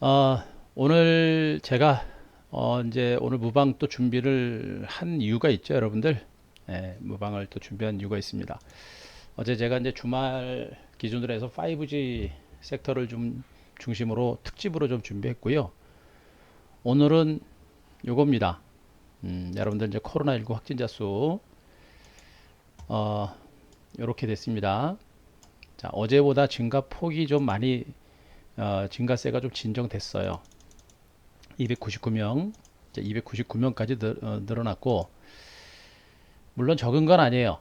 어, 오늘 제가 이제 오늘 무방 또 준비를 한 이유가 있죠, 여러분들. 예, 무방을 또 준비한 이유가 있습니다. 어제 제가 이제 주말 기준으로 해서 5G 섹터를 좀 중심으로 특집으로 좀 준비했고요. 오늘은 요겁니다. 여러분들 이제 코로나19 확진자 수 어, 이렇게 됐습니다. 자, 어제보다 증가 폭이 좀 많이 증가세가 좀 진정됐어요. 299명, 299명까지 늘어났고, 물론 적은 건 아니에요.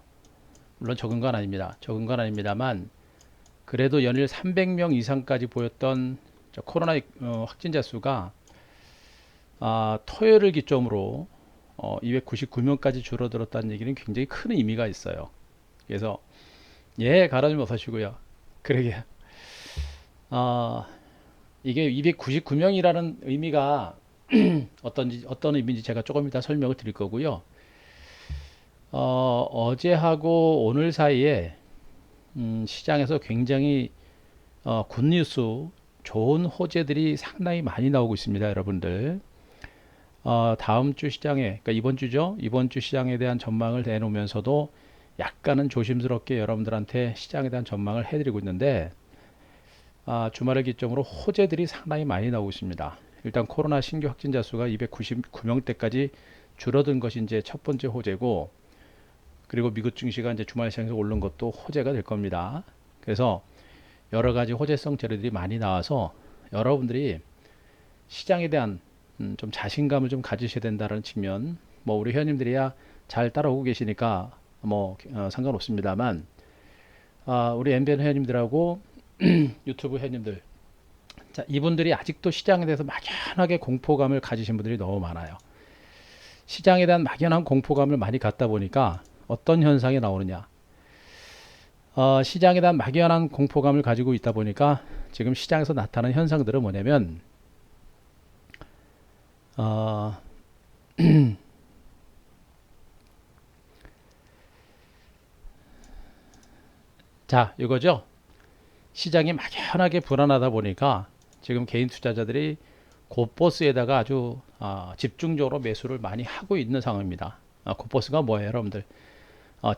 물론 적은 건 아닙니다. 적은 건 아닙니다만, 그래도 연일 300명 이상까지 보였던 코로나 확진자 수가 토요일을 기점으로 299명까지 줄어들었다는 얘기는 굉장히 큰 의미가 있어요. 그래서 예, 가라 좀 어서시고요. 그러게 이게 299명이라는 의미가 어떤 의미인지 제가 조금 이따 설명을 드릴 거고요. 어제하고 오늘 사이에 시장에서 굉장히 굿뉴스, 좋은 호재들이 상당히 많이 나오고 있습니다, 여러분들. 다음 주 시장에, 그러니까 이번 주죠. 이번 주 시장에 대한 전망을 내놓으면서도 약간은 조심스럽게 여러분들한테 시장에 대한 전망을 해드리고 있는데, 주말을 기점으로 호재들이 상당히 많이 나오고 있습니다. 일단 코로나 신규 확진자 수가 299명대까지 줄어든 것이 이제 첫 번째 호재고, 그리고 미국 증시가 이제 주말 시장에서 오른 것도 호재가 될 겁니다. 그래서 여러 가지 호재성 재료들이 많이 나와서 여러분들이 시장에 대한 좀 자신감을 좀 가지셔야 된다는 측면, 뭐 우리 회원님들이야 잘 따라오고 계시니까 뭐 상관없습니다만, 우리 MBN 회원님들하고 유튜브 회원님들, 자, 이분들이 아직도 시장에 대해서 막연하게 공포감을 가지신 분들이 너무 많아요. 시장에 대한 막연한 공포감을 많이 갖다 보니까 어떤 현상이 나오느냐. 시장에 대한 막연한 공포감을 가지고 있다 보니까 지금 시장에서 나타나는 현상들은 뭐냐면, 어, 자, 이거죠. 시장이 막연하게 불안하다 보니까 지금 개인 투자자들이 곧버스에다가 아주 집중적으로 매수를 많이 하고 있는 상황입니다. 곧버스가 뭐예요, 여러분들?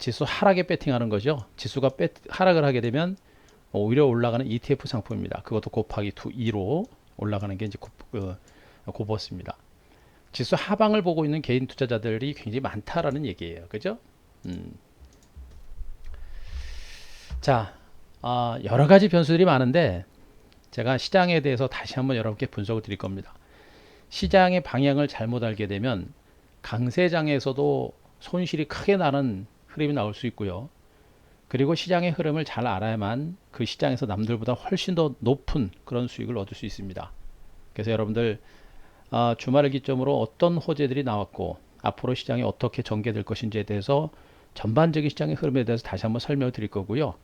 지수 하락에 배팅하는 거죠. 지수가 하락을 하게 되면 오히려 올라가는 ETF 상품입니다. 그것도 곱하기 2로 올라가는 게 이제 곧버스입니다. 지수 하방을 보고 있는 개인 투자자들이 굉장히 많다라는 얘기예요. 그죠? 음. 자, 여러 가지 변수들이 많은데 제가 시장에 대해서 다시 한번 여러분께 분석을 드릴 겁니다. 시장의 방향을 잘못 알게 되면 강세장에서도 손실이 크게 나는 흐름이 나올 수 있고요. 그리고 시장의 흐름을 잘 알아야만 그 시장에서 남들보다 훨씬 더 높은 그런 수익을 얻을 수 있습니다. 그래서 여러분들 주말을 기점으로 어떤 호재들이 나왔고 앞으로 시장이 어떻게 전개될 것인지에 대해서 전반적인 시장의 흐름에 대해서 다시 한번 설명을 드릴 거고요.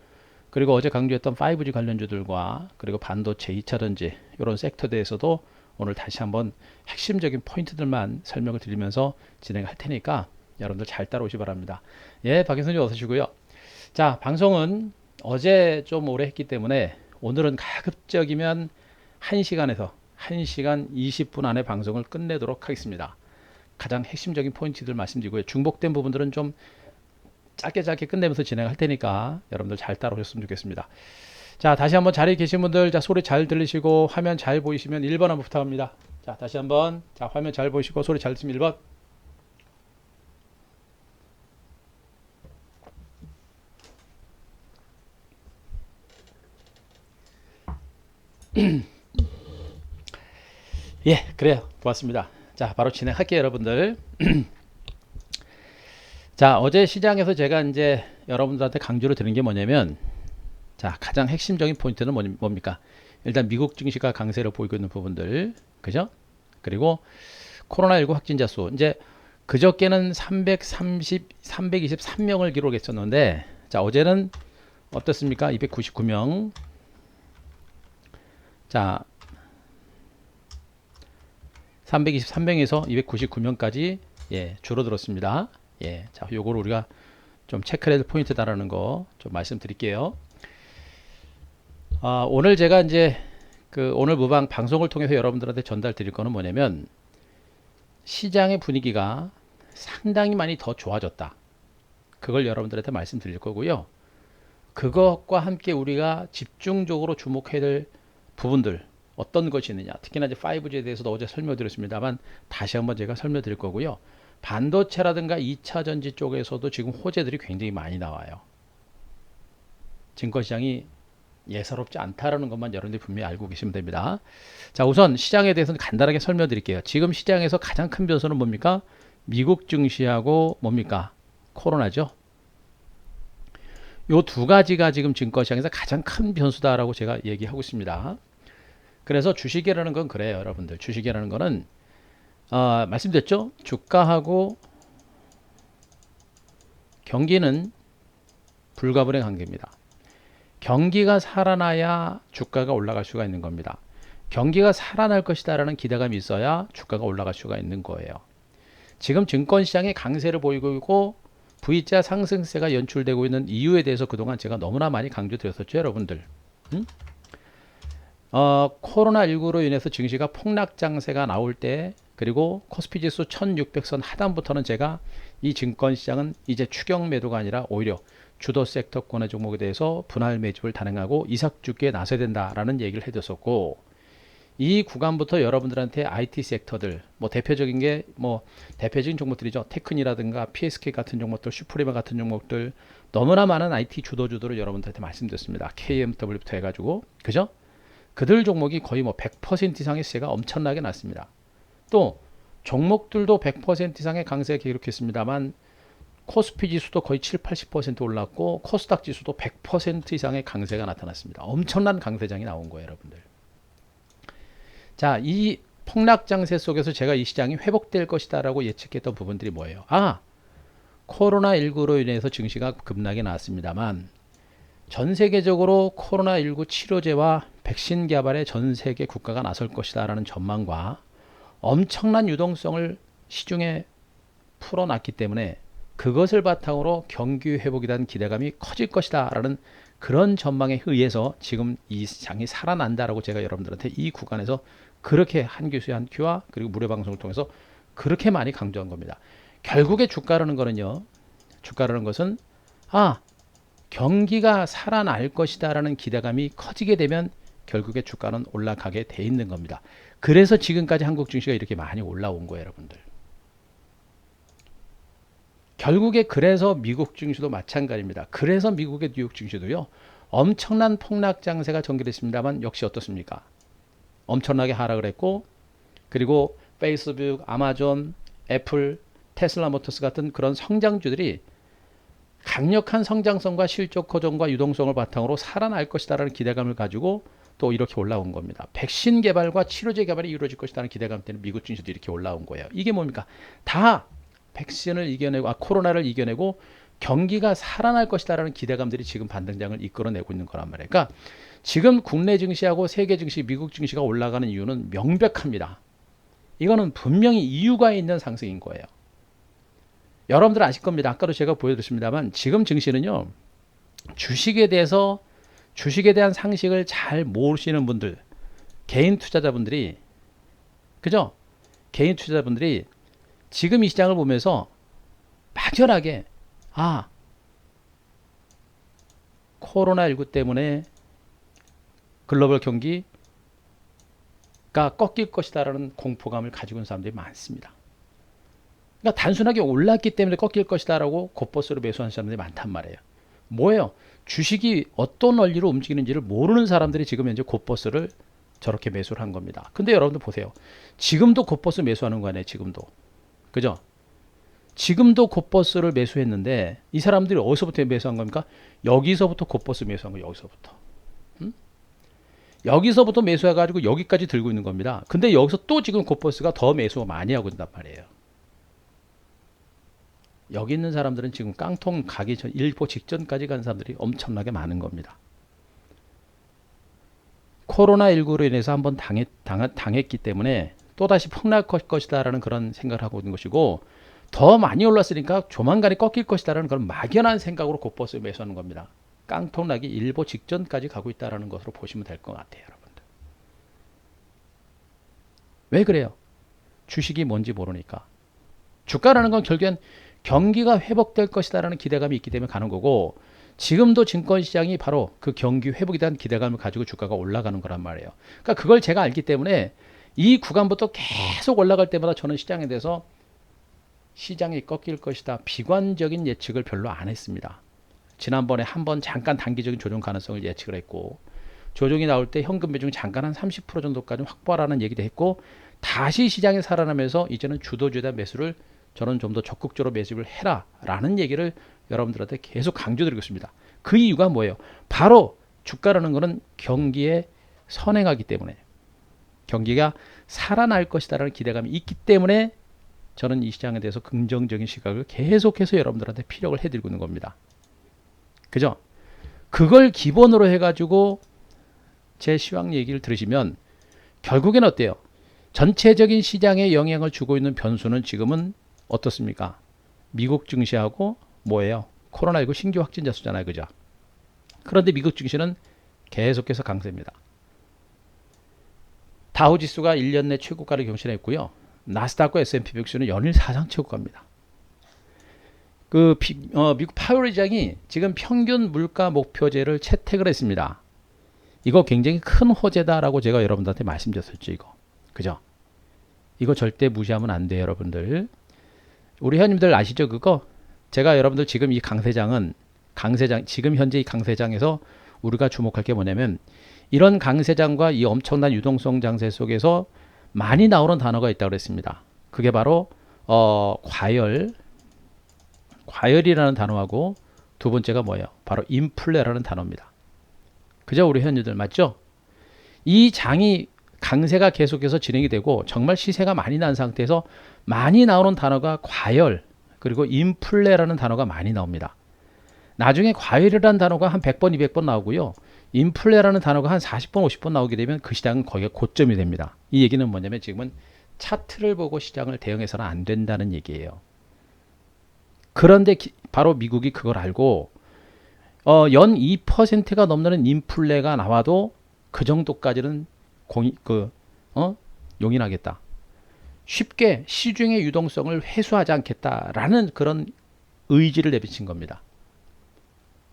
그리고 어제 강조했던 5G 관련주들과 그리고 반도체, 2차전지 이런 섹터에 대해서도 오늘 다시 한번 핵심적인 포인트들만 설명을 드리면서 진행할 테니까 여러분들 잘 따라오시 기 바랍니다. 예, 박인선님 어서 오시고요. 자, 방송은 어제 좀 오래 했기 때문에 오늘은 가급적이면 1시간에서 1시간 20분 안에 방송을 끝내도록 하겠습니다. 가장 핵심적인 포인트들 말씀드리고요. 중복된 부분들은 좀 짧게 끝내면서 진행할 테니까 여러분들 잘 따라오셨으면 좋겠습니다. 자, 다시 한번 자리에 계신 분들, 자, 소리 잘 들리시고 화면 잘 보이시면 1번 한번 부탁합니다. 자, 다시 한번, 자, 화면 잘 보이시고 소리 잘 들으시면 1번. 예, 그래요. 고맙습니다. 자, 바로 진행할게요, 여러분들. 자, 어제 시장에서 제가 이제 여러분들한테 강조를 드린 게 뭐냐면, 자, 가장 핵심적인 포인트는 뭡니까? 일단 미국 증시가 강세를 보이고 있는 부분들, 그죠? 그리고 코로나19 확진자 수, 이제 그저께는 323명을 기록했었는데, 자, 어제는 어떻습니까? 299명. 자, 323명에서 299명까지 예, 줄어들었습니다. 예, 자, 요거를 우리가 좀 체크해야 될 포인트다라는 거 좀 말씀드릴게요. 오늘 제가 이제 그 오늘 무방 방송을 통해서 여러분들한테 전달 드릴 거는 뭐냐면 시장의 분위기가 상당히 많이 더 좋아졌다. 그걸 여러분들한테 말씀드릴 거고요. 그것과 함께 우리가 집중적으로 주목해야 될 부분들 어떤 것이 있느냐. 특히나 이제 5G에 대해서도 어제 설명드렸습니다만 다시 한번 제가 설명드릴 거고요. 반도체라든가 2차 전지 쪽에서도 지금 호재들이 굉장히 많이 나와요. 증권시장이 예사롭지 않다라는 것만 여러분들이 분명히 알고 계시면 됩니다. 자, 우선 시장에 대해서는 간단하게 설명드릴게요. 지금 시장에서 가장 큰 변수는 뭡니까? 미국 증시하고 뭡니까? 코로나죠. 요 두 가지가 지금 증권시장에서 가장 큰 변수다라고 제가 얘기하고 있습니다. 그래서 주식이라는 건 그래요, 여러분들. 주식이라는 거는 말씀드렸죠? 주가하고 경기는 불가분의 관계입니다. 경기가 살아나야 주가가 올라갈 수가 있는 겁니다. 경기가 살아날 것이다라는 기대감이 있어야 주가가 올라갈 수가 있는 거예요. 지금 증권시장에 강세를 보이고 있고 V자 상승세가 연출되고 있는 이유에 대해서 그동안 제가 너무나 많이 강조드렸었죠, 여러분들. 코로나19로 인해서 증시가 폭락장세가 나올 때 그리고 코스피지수 1600선 하단부터는 제가 이 증권시장은 이제 추격 매도가 아니라 오히려 주도 섹터권의 종목에 대해서 분할 매집을 단행하고 이삭주기에 나서야 된다라는 얘기를 해줬었고 이 구간부터 여러분들한테 IT 섹터들 뭐 대표적인 게 뭐 대표적인 종목들이죠. 테크니라든가 PSK 같은 종목들, 슈프리마 같은 종목들 너무나 많은 IT 주도주들을 여러분들한테 말씀드렸습니다. KMW부터 해가지고 그죠? 그들 종목이 거의 뭐 100% 이상의 세가 엄청나게 났습니다. 또 종목들도 100% 이상의 강세가 기록했습니다만 코스피 지수도 거의 7, 80% 올랐고 코스닥 지수도 100% 이상의 강세가 나타났습니다. 엄청난 강세장이 나온 거예요, 여러분들. 자, 이 폭락장세 속에서 제가 이 시장이 회복될 것이다라고 예측했던 부분들이 뭐예요? 코로나19로 인해서 증시가 급락이 나왔습니다만 전 세계적으로 코로나19 치료제와 백신 개발에 전 세계 국가가 나설 것이다라는 전망과 엄청난 유동성을 시중에 풀어놨기 때문에 그것을 바탕으로 경기 회복에 대한 기대감이 커질 것이다라는 그런 전망에 의해서 지금 이 시장이 살아난다라고 제가 여러분들한테 이 구간에서 그렇게 한 교수의 한 큐와 그리고 무료 방송을 통해서 그렇게 많이 강조한 겁니다. 결국에 주가라는 거는요. 주가라는 것은 경기가 살아날 것이다라는 기대감이 커지게 되면 결국에 주가는 올라가게 돼 있는 겁니다. 그래서 지금까지 한국 증시가 이렇게 많이 올라온 거예요, 여러분들. 결국에 그래서 미국 증시도 마찬가지입니다. 그래서 미국의 뉴욕 증시도요. 엄청난 폭락 장세가 전개됐습니다만 역시 어떻습니까? 엄청나게 하락을 했고 그리고 페이스북, 아마존, 애플, 테슬라 모터스 같은 그런 성장주들이 강력한 성장성과 실적 호전과 유동성을 바탕으로 살아날 것이다라는 기대감을 가지고 또 이렇게 올라온 겁니다. 백신 개발과 치료제 개발이 이루어질 것이라는 기대감 때문에 미국 증시도 이렇게 올라온 거예요. 이게 뭡니까? 다 백신을 이겨내고 코로나를 이겨내고 경기가 살아날 것이다라는 기대감들이 지금 반등장을 이끌어내고 있는 거란 말이에요. 그러니까 지금 국내 증시하고 세계 증시, 미국 증시가 올라가는 이유는 명백합니다. 이거는 분명히 이유가 있는 상승인 거예요. 여러분들 아실 겁니다. 아까도 제가 보여드렸습니다만 지금 증시는요. 주식에 대한 상식을 잘 모르시는 분들, 개인 투자자분들이 그죠? 개인 투자자분들이 지금 이 시장을 보면서 막연하게 코로나19 때문에 글로벌 경기가 꺾일 것이다라는 공포감을 가지고 있는 사람들이 많습니다. 그러니까 단순하게 올랐기 때문에 꺾일 것이다라고 곧버스로 매수하는 사람들이 많단 말이에요. 뭐예요? 주식이 어떤 원리로 움직이는지를 모르는 사람들이 지금 현재 곧버스를 저렇게 매수를 한 겁니다. 근데 여러분들 보세요. 지금도 곧버스 매수하는 거 아니에요, 지금도. 그죠? 지금도 곧버스를 매수했는데 이 사람들이 어디서부터 매수한 겁니까? 여기서부터 곧버스 매수한 거예요. 여기서부터. 여기서부터 매수해가지고 여기까지 들고 있는 겁니다. 근데 여기서 또 지금 곧버스가 더 매수 많이 하고 있단 말이에요. 여기 있는 사람들은 지금 깡통 가기 전 일보 직전까지 간 사람들이 엄청나게 많은 겁니다. 코로나19로 인해서 한번 당했기 때문에 또다시 폭락할 것이다라는 그런 생각을 하고 있는 것이고 더 많이 올랐으니까 조만간에 꺾일 것이다라는 그런 막연한 생각으로 곧버스 매수하는 겁니다. 깡통 나기 일보 직전까지 가고 있다는 것으로 보시면 될 것 같아요, 여러분들. 왜 그래요? 주식이 뭔지 모르니까. 주가라는 건 결국엔 경기가 회복될 것이다라는 기대감이 있기 때문에 가는 거고, 지금도 증권시장이 바로 그 경기 회복에 대한 기대감을 가지고 주가가 올라가는 거란 말이에요. 그러니까 그걸 제가 알기 때문에 이 구간부터 계속 올라갈 때마다 저는 시장에 대해서 시장이 꺾일 것이다, 비관적인 예측을 별로 안 했습니다. 지난번에 한번 잠깐 단기적인 조정 가능성을 예측을 했고, 조정이 나올 때 현금 비중 잠깐 한 30% 정도까지 확보하라는 얘기도 했고, 다시 시장이 살아나면서 이제는 주도주에 대한 매수를 저는 좀 더 적극적으로 매수를 해라 라는 얘기를 여러분들한테 계속 강조드리고 있습니다. 그 이유가 뭐예요? 바로 주가라는 것은 경기에 선행하기 때문에, 경기가 살아날 것이다라는 기대감이 있기 때문에 저는 이 시장에 대해서 긍정적인 시각을 계속해서 여러분들한테 피력을 해드리고 있는 겁니다. 그죠? 그걸 기본으로 해가지고 제 시황 얘기를 들으시면 결국엔 어때요? 전체적인 시장에 영향을 주고 있는 변수는 지금은 어떻습니까? 미국 증시하고 뭐예요? 코로나19 신규 확진자 수잖아요. 그죠? 그런데 미국 증시는 계속해서 강세입니다. 다우지수가 1년 내 최고가를 경신했고요. 나스닥과 S&P 500지수는 연일 사상 최고가입니다. 미국 파월 의장이 지금 평균 물가 목표제를 채택을 했습니다. 이거 굉장히 큰 호재다라고 제가 여러분들한테 말씀드렸었죠. 이거. 그죠? 이거 절대 무시하면 안 돼요, 여러분들. 우리 회원님들 아시죠? 그거? 제가 여러분들 지금 이 강세장, 지금 현재 이 강세장에서 우리가 주목할 게 뭐냐면, 이런 강세장과 이 엄청난 유동성 장세 속에서 많이 나오는 단어가 있다고 그랬습니다. 그게 바로 과열이라는 단어하고, 두 번째가 뭐예요? 바로 인플레라는 단어입니다. 그죠? 우리 회원님들 맞죠? 이 장이 강세가 계속해서 진행이 되고 정말 시세가 많이 난 상태에서 많이 나오는 단어가 과열, 그리고 인플레라는 단어가 많이 나옵니다. 나중에 과열이라는 단어가 한 100번, 200번 나오고요. 인플레라는 단어가 한 40번, 50번 나오게 되면 그 시장은 거기가 고점이 됩니다. 이 얘기는 뭐냐면 지금은 차트를 보고 시장을 대응해서는 안 된다는 얘기예요. 그런데 바로 미국이 그걸 알고 연 2%가 넘는 인플레가 나와도 그 정도까지는 용인하겠다. 쉽게 시중의 유동성을 회수하지 않겠다라는 그런 의지를 내비친 겁니다.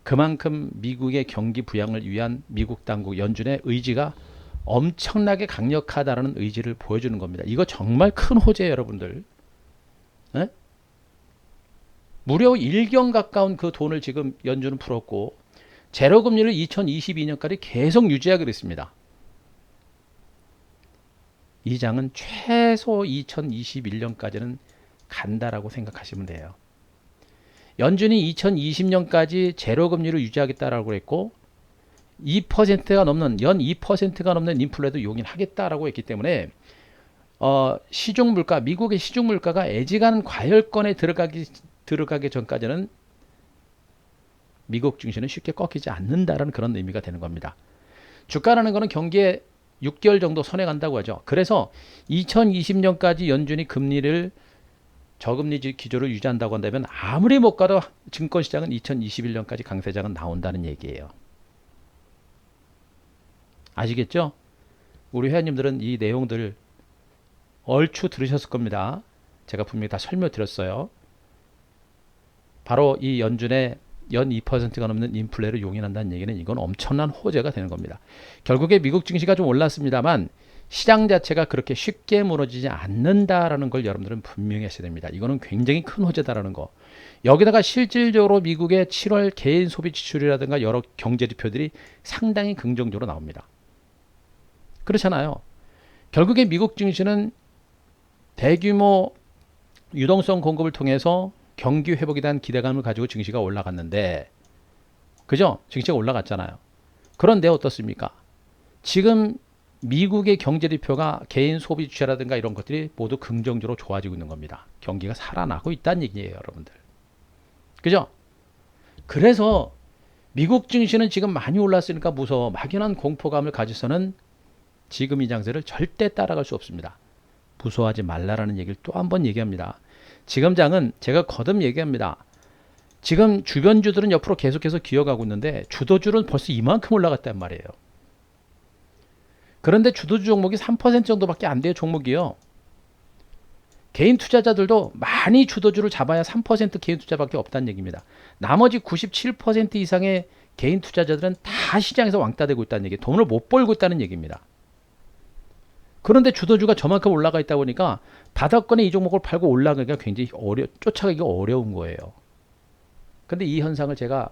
그만큼 미국의 경기 부양을 위한 미국 당국 연준의 의지가 엄청나게 강력하다는 의지를 보여주는 겁니다. 이거 정말 큰 호재예요, 여러분들. 에? 무려 1경 가까운 그 돈을 지금 연준은 풀었고, 제로금리를 2022년까지 계속 유지하기로 했습니다. 이 장은 최소 2021년까지는 간다라고 생각하시면 돼요. 연준이 2020년까지 제로금리를 유지하겠다라고 했고, 2%가 넘는, 연 2%가 넘는 인플레도 용인하겠다라고 했기 때문에 시중물가, 미국의 시중물가가 애지간 과열권에 들어가기 전까지는 미국 증시는 쉽게 꺾이지 않는다라는 그런 의미가 되는 겁니다. 주가라는 것은 경기에 6개월 정도 선행한다고 하죠. 그래서 2020년까지 연준이 금리를 저금리 기조를 유지한다고 한다면 아무리 못 가도 증권시장은 2021년까지 강세장은 나온다는 얘기예요. 아시겠죠? 우리 회원님들은 이 내용들 얼추 들으셨을 겁니다. 제가 분명히 다 설명드렸어요. 바로 이 연준의 연 2%가 넘는 인플레를 용인한다는 얘기는 이건 엄청난 호재가 되는 겁니다. 결국에 미국 증시가 좀 올랐습니다만 시장 자체가 그렇게 쉽게 무너지지 않는다라는 걸 여러분들은 분명히 하셔야 됩니다. 이거는 굉장히 큰 호재다라는 거. 여기다가 실질적으로 미국의 7월 개인 소비 지출이라든가 여러 경제 지표들이 상당히 긍정적으로 나옵니다. 그렇잖아요. 결국에 미국 증시는 대규모 유동성 공급을 통해서 경기 회복에 대한 기대감을 가지고 증시가 올라갔는데, 그죠? 증시가 올라갔잖아요. 그런데 어떻습니까? 지금 미국의 경제지표가 개인 소비 주체라든가 이런 것들이 모두 긍정적으로 좋아지고 있는 겁니다. 경기가 살아나고 있다는 얘기예요, 여러분들. 그죠? 그래서 미국 증시는 지금 많이 올랐으니까 무서워, 막연한 공포감을 가지고서는 지금 이 장세를 절대 따라갈 수 없습니다. 무서워하지 말라라는 얘기를 또 한 번 얘기합니다. 지금 장은 제가 거듭 얘기합니다. 지금 주변주들은 옆으로 계속해서 기어가고 있는데 주도주는 벌써 이만큼 올라갔단 말이에요. 그런데 주도주 종목이 3% 정도밖에 안 돼요. 종목이요. 개인 투자자들도 많이 주도주를 잡아야 3% 개인 투자밖에 없다는 얘기입니다. 나머지 97% 이상의 개인 투자자들은 다 시장에서 왕따 되고 있다는 얘기, 돈을 못 벌고 있다는 얘기입니다. 그런데 주도주가 저만큼 올라가 있다 보니까 바닥권에 이 종목을 팔고 올라가기가 굉장히 쫓아가기가 어려운 거예요. 근데 이 현상을 제가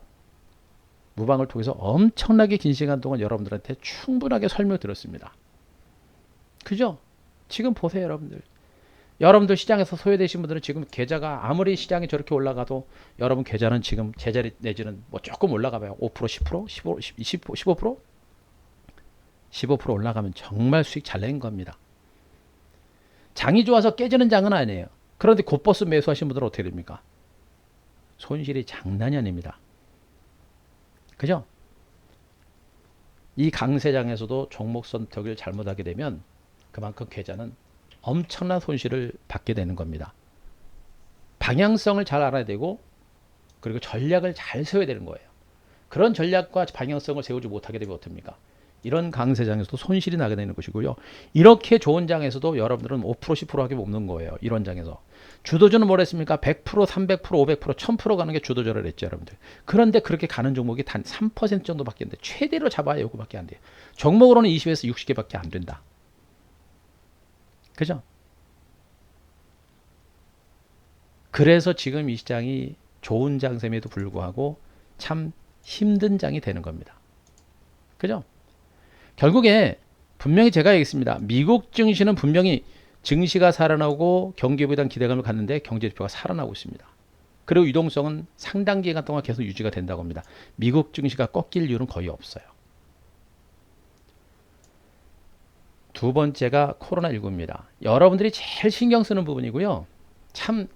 무방을 통해서 엄청나게 긴 시간 동안 여러분들한테 충분하게 설명드렸습니다. 그죠? 지금 보세요, 여러분들. 여러분들 시장에서 소외되신 분들은 지금 계좌가 아무리 시장이 저렇게 올라가도 여러분 계좌는 지금 제자리 내지는 뭐 조금 올라가봐요. 5%, 10%, 15%, 15%? 15% 올라가면 정말 수익 잘 낸 겁니다. 장이 좋아서 깨지는 장은 아니에요. 그런데 곧버스 매수하신 분들은 어떻게 됩니까? 손실이 장난이 아닙니다. 그죠? 이 강세장에서도 종목 선택을 잘못하게 되면 그만큼 계좌는 엄청난 손실을 받게 되는 겁니다. 방향성을 잘 알아야 되고 그리고 전략을 잘 세워야 되는 거예요. 그런 전략과 방향성을 세우지 못하게 되면 어떻습니까? 이런 강세장에서도 손실이 나게 되는 것이고요. 이렇게 좋은 장에서도 여러분들은 5%, 10% 하게 없는 거예요. 이런 장에서. 주도주는 뭐랬습니까? 100%, 300%, 500%, 1000% 가는 게 주도주라 그랬죠, 여러분들. 그런데 그렇게 가는 종목이 단 3% 정도밖에 안 돼. 최대로 잡아야 요거밖에 안 돼요. 종목으로는 20에서 60개밖에 안 된다. 그죠? 그래서 지금 이 시장이 좋은 장셈에도 불구하고 참 힘든 장이 되는 겁니다. 그죠? 결국에 분명히 제가 얘기했습니다. 미국 증시는 분명히 증시가 살아나고 경기부에 대한 기대감을 갖는데 경제지표가 살아나고 있습니다. 그리고 유동성은 상당 기간 동안 계속 유지가 된다고 합니다. 미국 증시가 꺾일 이유는 거의 없어요. 두 번째가 코로나19입니다. 여러분들이 제일 신경 쓰는 부분이고요. 참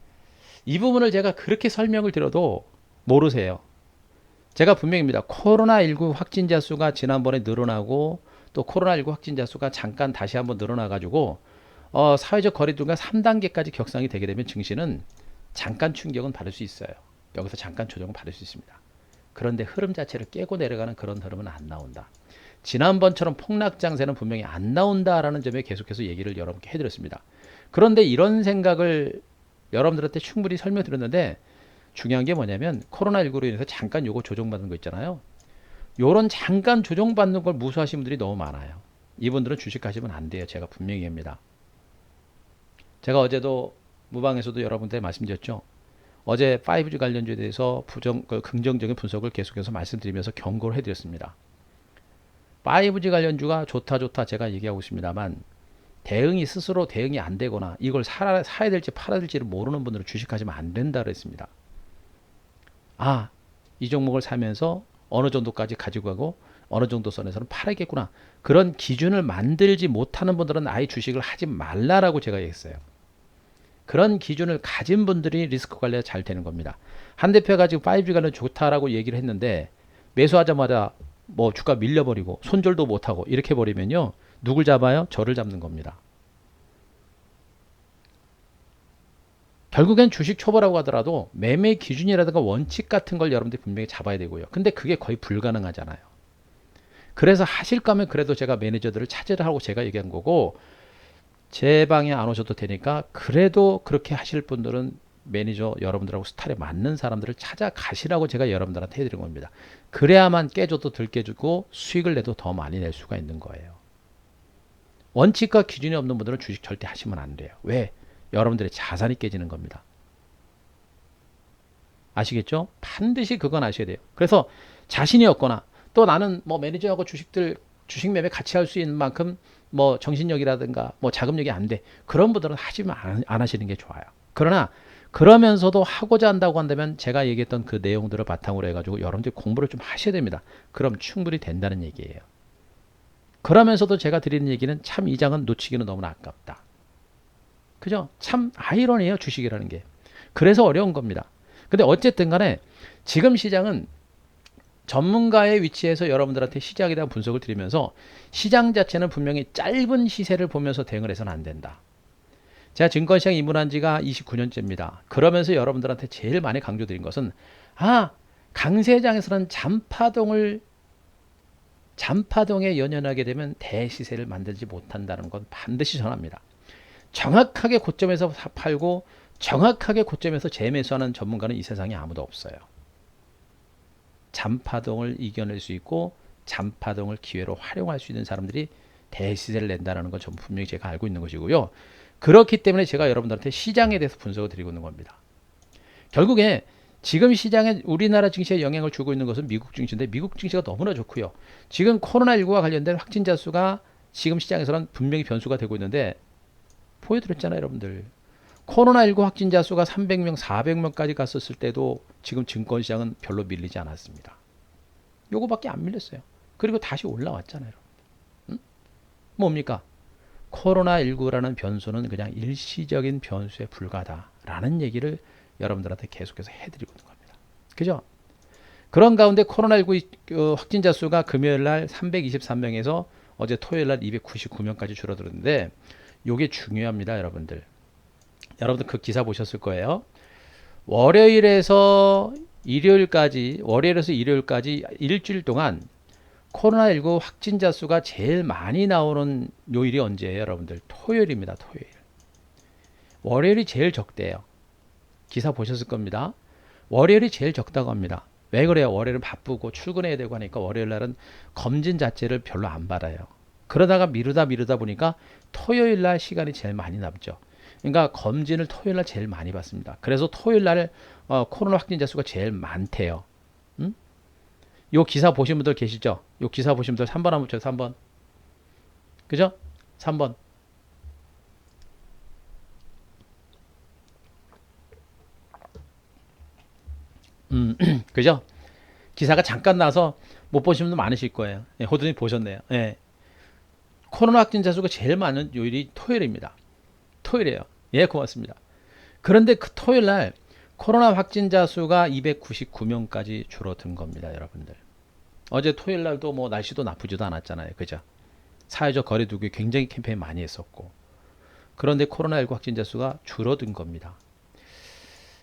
이 부분을 제가 그렇게 설명을 드려도 모르세요. 제가 분명입니다. 코로나19 확진자 수가 지난번에 늘어나고 또 코로나19 확진자 수가 잠깐 다시 한번 늘어나가지고 사회적 거리두기가 3단계까지 격상이 되게 되면 증시는 잠깐 충격은 받을 수 있어요. 여기서 잠깐 조정을 받을 수 있습니다. 그런데 흐름 자체를 깨고 내려가는 그런 흐름은 안 나온다. 지난번처럼 폭락장세는 분명히 안 나온다라는 점에 계속해서 얘기를 여러분께 해드렸습니다. 그런데 이런 생각을 여러분들한테 충분히 설명드렸는데 중요한 게 뭐냐면 코로나19로 인해서 잠깐 요거 조정받는 거 있잖아요. 요런 잠깐 조정받는 걸 무시하시는 분들이 너무 많아요. 이분들은 주식하시면 안 돼요. 제가 분명히 합니다. 제가 어제도 무방에서도 여러분들께 말씀드렸죠. 어제 5G 관련주에 대해서 긍정적인 분석을 계속해서 말씀드리면서 경고를 해드렸습니다. 5G 관련주가 좋다 제가 얘기하고 있습니다만 대응이 스스로 대응이 안 되거나 이걸 사야 될지 팔아야 될지를 모르는 분들은 주식하시면 안 된다 그랬습니다. 이 종목을 사면서 어느 정도까지 가지고 가고 어느 정도 선에서는 팔아야겠구나. 그런 기준을 만들지 못하는 분들은 아예 주식을 하지 말라라고 제가 얘기했어요. 그런 기준을 가진 분들이 리스크 관리가 잘 되는 겁니다. 한 대표가 지금 5G 관련 좋다라고 얘기를 했는데 매수하자마자 뭐 주가 밀려버리고 손절도 못하고 이렇게 버리면요. 누굴 잡아요? 저를 잡는 겁니다. 결국엔 주식 초보라고 하더라도 매매 기준이라든가 원칙 같은 걸 여러분들이 분명히 잡아야 되고요. 근데 그게 거의 불가능하잖아요. 그래서 하실 거면 그래도 제가 매니저들을 찾으라고 제가 얘기한 거고 제 방에 안 오셔도 되니까 그래도 그렇게 하실 분들은 매니저 여러분들하고 스타일에 맞는 사람들을 찾아가시라고 제가 여러분들한테 해드린 겁니다. 그래야만 깨줘도 덜 깨주고 수익을 내도 더 많이 낼 수가 있는 거예요. 원칙과 기준이 없는 분들은 주식 절대 하시면 안 돼요. 왜? 여러분들의 자산이 깨지는 겁니다. 아시겠죠? 반드시 그건 아셔야 돼요. 그래서 자신이 없거나 또 나는 뭐 매니저하고 주식 매매 같이 할 수 있는 만큼 뭐 정신력이라든가 뭐 자금력이 안 돼. 그런 분들은 하시면 안 하시는 게 좋아요. 그러나 그러면서도 하고자 한다고 한다면 제가 얘기했던 그 내용들을 바탕으로 해가지고 여러분들이 공부를 좀 하셔야 됩니다. 그럼 충분히 된다는 얘기예요. 그러면서도 제가 드리는 얘기는 참 이 장은 놓치기는 너무나 아깝다. 그죠? 참 아이러니해요, 주식이라는 게. 그래서 어려운 겁니다. 근데 어쨌든 간에 지금 시장은 전문가의 위치에서 여러분들한테 시장에 대한 분석을 드리면서 시장 자체는 분명히 짧은 시세를 보면서 대응을 해서는 안 된다. 제가 증권시장 입문한 지가 29년째입니다. 그러면서 여러분들한테 제일 많이 강조드린 것은 강세장에서는 잔파동을 잔파동에 연연하게 되면 대시세를 만들지 못한다는 건 반드시 전합니다. 정확하게 고점에서 팔고 정확하게 고점에서 재매수하는 전문가는 이 세상에 아무도 없어요. 잔파동을 이겨낼 수 있고 잔파동을 기회로 활용할 수 있는 사람들이 대시세를 낸다는 건 전 분명히 제가 알고 있는 것이고요. 그렇기 때문에 제가 여러분들한테 시장에 대해서 분석을 드리고 있는 겁니다. 결국에 지금 시장에 우리나라 증시에 영향을 주고 있는 것은 미국 증시인데 미국 증시가 너무나 좋고요. 지금 코로나19와 관련된 확진자 수가 지금 시장에서는 분명히 변수가 되고 있는데 보여드렸잖아요, 여러분들. 코로나19 확진자 수가 300명, 400명까지 갔었을 때도 지금 증권시장은 별로 밀리지 않았습니다. 요거밖에 안 밀렸어요. 그리고 다시 올라왔잖아요. 응? 뭡니까? 코로나19라는 변수는 그냥 일시적인 변수에 불과하다라는 얘기를 여러분들한테 계속해서 해드리고 있는 겁니다. 그죠? 그런 가운데 코로나19 확진자 수가 금요일 날 323명에서 어제 토요일 날 299명까지 줄어들었는데 요게 중요합니다, 여러분들. 여러분들 그 기사 보셨을 거예요. 월요일에서 일요일까지 일주일 동안 코로나19 확진자 수가 제일 많이 나오는 요일이 언제예요, 여러분들? 토요일입니다, 토요일. 월요일이 제일 적대요. 기사 보셨을 겁니다. 월요일이 제일 적다고 합니다. 왜 그래요? 월요일은 바쁘고 출근해야 되고 하니까 월요일 날은 검진 자체를 별로 안 받아요. 그러다가 미루다 보니까 토요일 날 시간이 제일 많이 남죠. 그러니까 검진을 토요일 날 제일 많이 받습니다. 그래서 토요일 날 코로나 확진자 수가 제일 많대요. 응? 요 기사 보신 분들 계시죠? 요 기사 보신 분들 3번 한번 쳐요. 3번. 그죠? 3번. 그죠? 기사가 잠깐 나서 못 보신 분들 많으실 거예요. 예, 호두님 보셨네요. 예. 코로나 확진자 수가 제일 많은 요일이 토요일입니다. 토요일이에요. 예, 고맙습니다. 그런데 그 토요일 날 코로나 확진자 수가 299명까지 줄어든 겁니다, 여러분들. 어제 토요일 날도 뭐 날씨도 나쁘지도 않았잖아요. 그죠? 사회적 거리두기 굉장히 캠페인 많이 했었고. 그런데 코로나19 확진자 수가 줄어든 겁니다.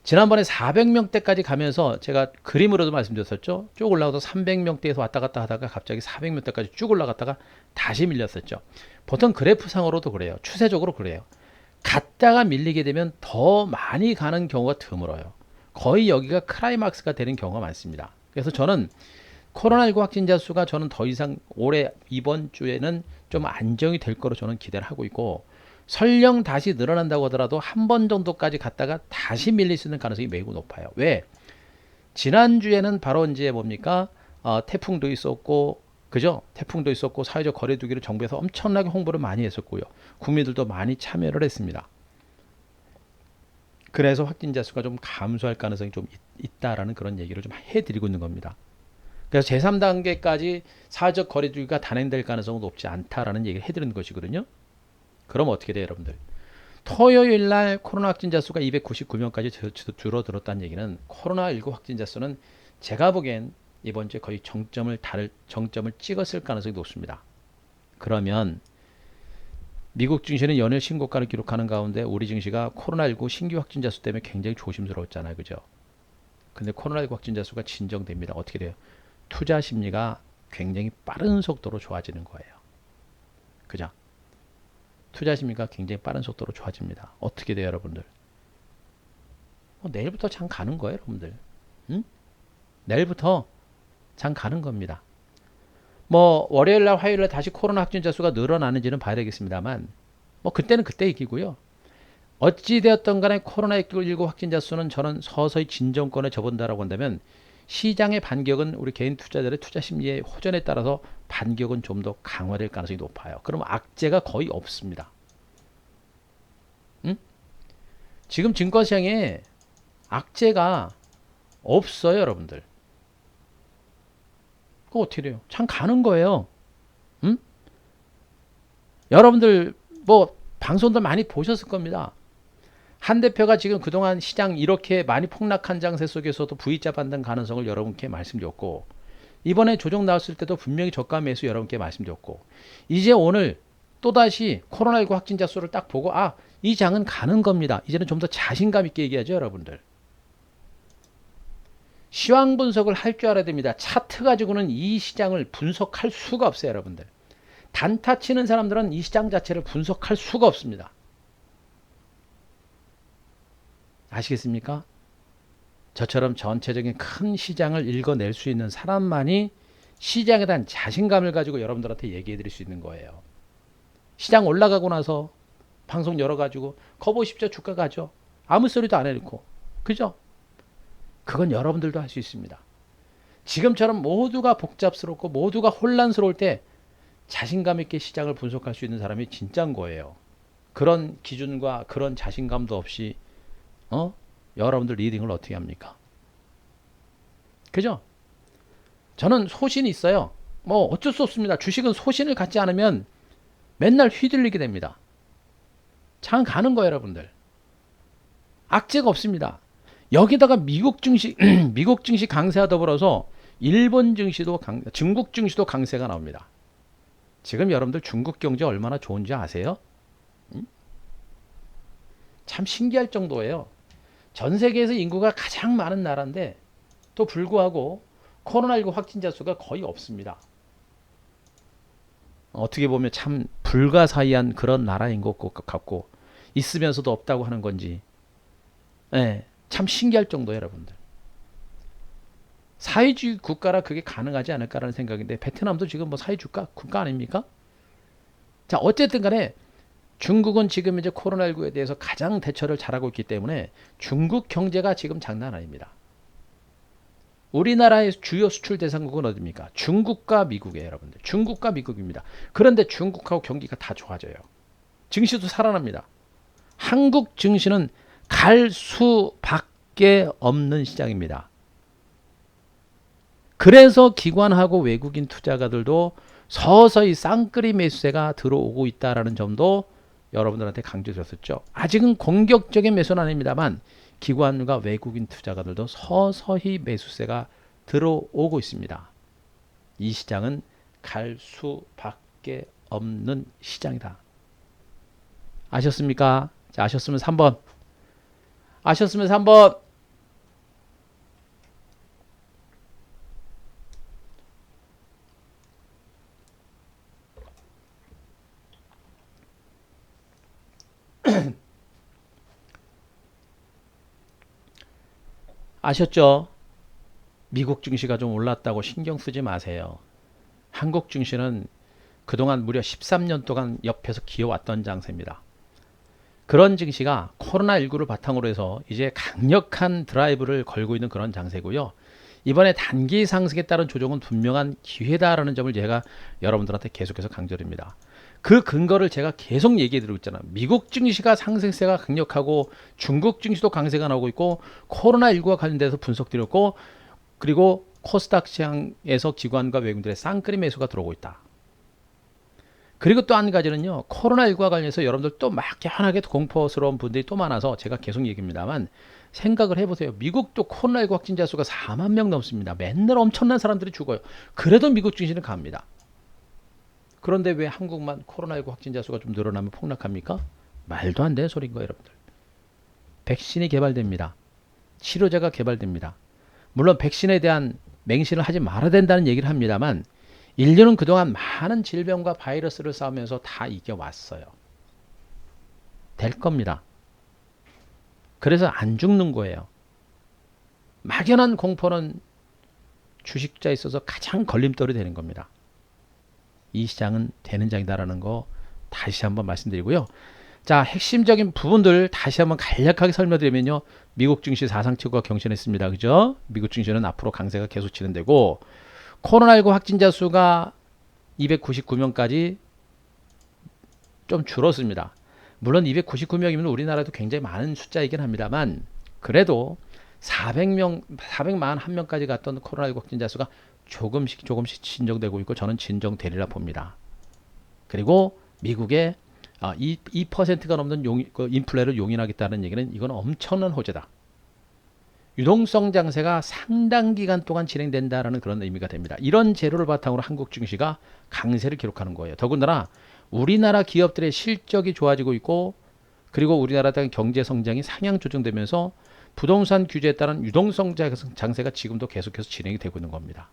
지난번에 400명대까지 가면서 제가 그림으로도 말씀드렸었죠. 쭉 올라가서 300명대에서 왔다 갔다 하다가 갑자기 400명대까지 쭉 올라갔다가 다시 밀렸었죠. 보통 그래프상으로도 그래요. 추세적으로 그래요. 갔다가 밀리게 되면 더 많이 가는 경우가 드물어요. 거의 여기가 클라이막스가 되는 경우가 많습니다. 그래서 저는 코로나19 확진자 수가 저는 더 이상 올해 이번 주에는 좀 안정이 될 거로 저는 기대를 하고 있고, 설령 다시 늘어난다고 하더라도 한 번 정도까지 갔다가 다시 밀릴 수 있는 가능성이 매우 높아요. 왜? 지난주에는 바로 이제 뭡니까? 태풍도 있었고, 그죠? 태풍도 있었고, 사회적 거리두기를 정부에서 엄청나게 홍보를 많이 했었고요. 국민들도 많이 참여를 했습니다. 그래서 확진자 수가 좀 감소할 가능성이 좀 있다라는 그런 얘기를 좀 해드리고 있는 겁니다. 그래서 제3단계까지 사회적 거리두기가 단행될 가능성은 높지 않다라는 얘기를 해드리는 것이거든요. 그럼 어떻게 돼요, 여러분들? 토요일 날 코로나 확진자 수가 299명까지 줄어들었다는 얘기는 코로나19 확진자 수는 제가 보기엔 이번 주에 거의 정점을 찍었을 가능성이 높습니다. 그러면 미국 증시는 연일 신고가를 기록하는 가운데 우리 증시가 코로나19 신규 확진자 수 때문에 굉장히 조심스러웠잖아요. 그죠? 근데 코로나19 확진자 수가 진정됩니다. 어떻게 돼요? 투자 심리가 굉장히 빠른 속도로 좋아지는 거예요. 그죠? 투자 심리가 굉장히 빠른 속도로 좋아집니다. 어떻게 돼요, 여러분들? 내일부터 장 가는 거예요, 여러분들. 응? 내일부터 장 가는 겁니다. 뭐 월요일날 화요일날 다시 코로나 확진자 수가 늘어나는지는 봐야 되겠습니다만, 뭐 그때는 그때 얘기고요. 어찌되었던 간에 코로나19 확진자 수는 저는 서서히 진정권에 접은다라고 한다면 시장의 반격은 우리 개인 투자자들의 투자 심리의 호전에 따라서 반격은 좀 더 강화될 가능성이 높아요. 그럼 악재가 거의 없습니다. 응? 지금 증권시장에 악재가 없어요, 여러분들. 그거 어떻게 돼요? 참 가는 거예요. 응? 여러분들 뭐 방송들 많이 보셨을 겁니다. 한 대표가 지금 그동안 시장 이렇게 많이 폭락한 장세 속에서도 V자 반등 가능성을 여러분께 말씀드렸고, 이번에 조정 나왔을 때도 분명히 저가 매수 여러분께 말씀드렸고, 이제 오늘 또다시 코로나19 확진자 수를 딱 보고 이 장은 가는 겁니다. 이제는 좀 더 자신감 있게 얘기하죠, 여러분들. 시황 분석을 할 줄 알아야 됩니다. 차트 가지고는 이 시장을 분석할 수가 없어요, 여러분들. 단타 치는 사람들은 이 시장 자체를 분석할 수가 없습니다. 아시겠습니까? 저처럼 전체적인 큰 시장을 읽어낼 수 있는 사람만이 시장에 대한 자신감을 가지고 여러분들한테 얘기해 드릴 수 있는 거예요. 시장 올라가고 나서 방송 열어가지고 거 보십시오, 주가 가죠. 아무 소리도 안 해놓고. 그죠? 그건 여러분들도 할 수 있습니다. 지금처럼 모두가 복잡스럽고 모두가 혼란스러울 때 자신감 있게 시장을 분석할 수 있는 사람이 진짜인 거예요. 그런 기준과 그런 자신감도 없이 여러분들 리딩을 어떻게 합니까? 그죠? 저는 소신이 있어요. 뭐 어쩔 수 없습니다. 주식은 소신을 갖지 않으면 맨날 휘둘리게 됩니다. 장 가는 거예요, 여러분들. 악재가 없습니다. 여기다가 미국 증시 미국 증시 강세와 더불어서 일본 증시도 중국 증시도 강세가 나옵니다. 지금 여러분들 중국 경제 얼마나 좋은지 아세요? 참 신기할 정도예요. 전 세계에서 인구가 가장 많은 나라인데 또 불구하고 코로나19 확진자 수가 거의 없습니다. 어떻게 보면 참 불가사의한 그런 나라인 것 같고 있으면서도 없다고 하는 건지 참 신기할 정도예요, 여러분들. 사회주의 국가라 그게 가능하지 않을까라는 생각인데 베트남도 지금 뭐 사회주의 국가 아닙니까? 자, 어쨌든 간에 중국은 지금 이제 코로나19에 대해서 가장 대처를 잘하고 있기 때문에 중국 경제가 지금 장난 아닙니다. 우리나라의 주요 수출 대상국은 어디입니까? 중국과 미국이에요, 여러분들. 중국과 미국입니다. 그런데 중국하고 경기가 다 좋아져요. 증시도 살아납니다. 한국 증시는 갈 수밖에 없는 시장입니다. 그래서 기관하고 외국인 투자가들도 서서히 쌍끌이 매수세가 들어오고 있다는 점도 여러분들한테 강조드렸었죠. 아직은 공격적인 매수는 아닙니다만 기관과 외국인 투자가들도 서서히 매수세가 들어오고 있습니다. 이 시장은 갈 수밖에 없는 시장이다. 아셨습니까? 자, 아셨으면 3번. 아셨으면 3번. 아셨죠? 미국 증시가 좀 올랐다고 신경 쓰지 마세요. 한국 증시는 그동안 무려 13년 동안 옆에서 기어왔던 장세입니다. 그런 증시가 코로나19를 바탕으로 해서 이제 강력한 드라이브를 걸고 있는 그런 장세고요. 이번에 단기 상승에 따른 조정은 분명한 기회다라는 점을 제가 여러분들한테 계속해서 강조드립니다. 그 근거를 제가 계속 얘기해 드리고 있잖아요. 미국 증시가 상승세가 강력하고 중국 증시도 강세가 나오고 있고 코로나19와 관련돼서 분석드렸고 그리고 코스닥 시장에서 기관과 외국인들의 쌍끌이 매수가 들어오고 있다. 그리고 또 한 가지는요. 코로나19와 관련해서 여러분들 또 막연하게 공포스러운 분들이 또 많아서 제가 계속 얘기합니다만 생각을 해보세요. 미국도 코로나19 확진자 수가 4만 명 넘습니다. 맨날 엄청난 사람들이 죽어요. 그래도 미국 증시는 갑니다. 그런데 왜 한국만 코로나19 확진자 수가 좀 늘어나면 폭락합니까? 말도 안 되는 소리인 거예요, 여러분들. 백신이 개발됩니다. 치료제가 개발됩니다. 물론 백신에 대한 맹신을 하지 말아야 된다는 얘기를 합니다만 인류는 그동안 많은 질병과 바이러스를 싸우면서 다 이겨왔어요. 될 겁니다. 그래서 안 죽는 거예요. 막연한 공포는 주식자에 있어서 가장 걸림돌이 되는 겁니다. 이 시장은 되는 장이다라는 거 다시 한번 말씀드리고요. 자, 핵심적인 부분들 다시 한번 간략하게 설명드리면요. 미국 증시 사상 최고가 경신했습니다. 그죠? 미국 증시는 앞으로 강세가 계속 진행되고 코로나19 확진자 수가 299명까지 좀 줄었습니다. 물론 299명이면 우리나라도 굉장히 많은 숫자이긴 합니다만 그래도 401명까지 갔던 코로나19 확진자 수가 조금씩 진정되고 있고 저는 진정되리라 봅니다. 그리고 미국의 2%가 넘는 인플레를 용인하겠다는 얘기는 이건 엄청난 호재다. 유동성 장세가 상당 기간 동안 진행된다라는 그런 의미가 됩니다. 이런 재료를 바탕으로 한국 증시가 강세를 기록하는 거예요. 더군다나 우리나라 기업들의 실적이 좋아지고 있고 그리고 우리나라의 경제 성장이 상향 조정되면서 부동산 규제에 따른 유동성 장세가 지금도 계속해서 진행이 되고 있는 겁니다.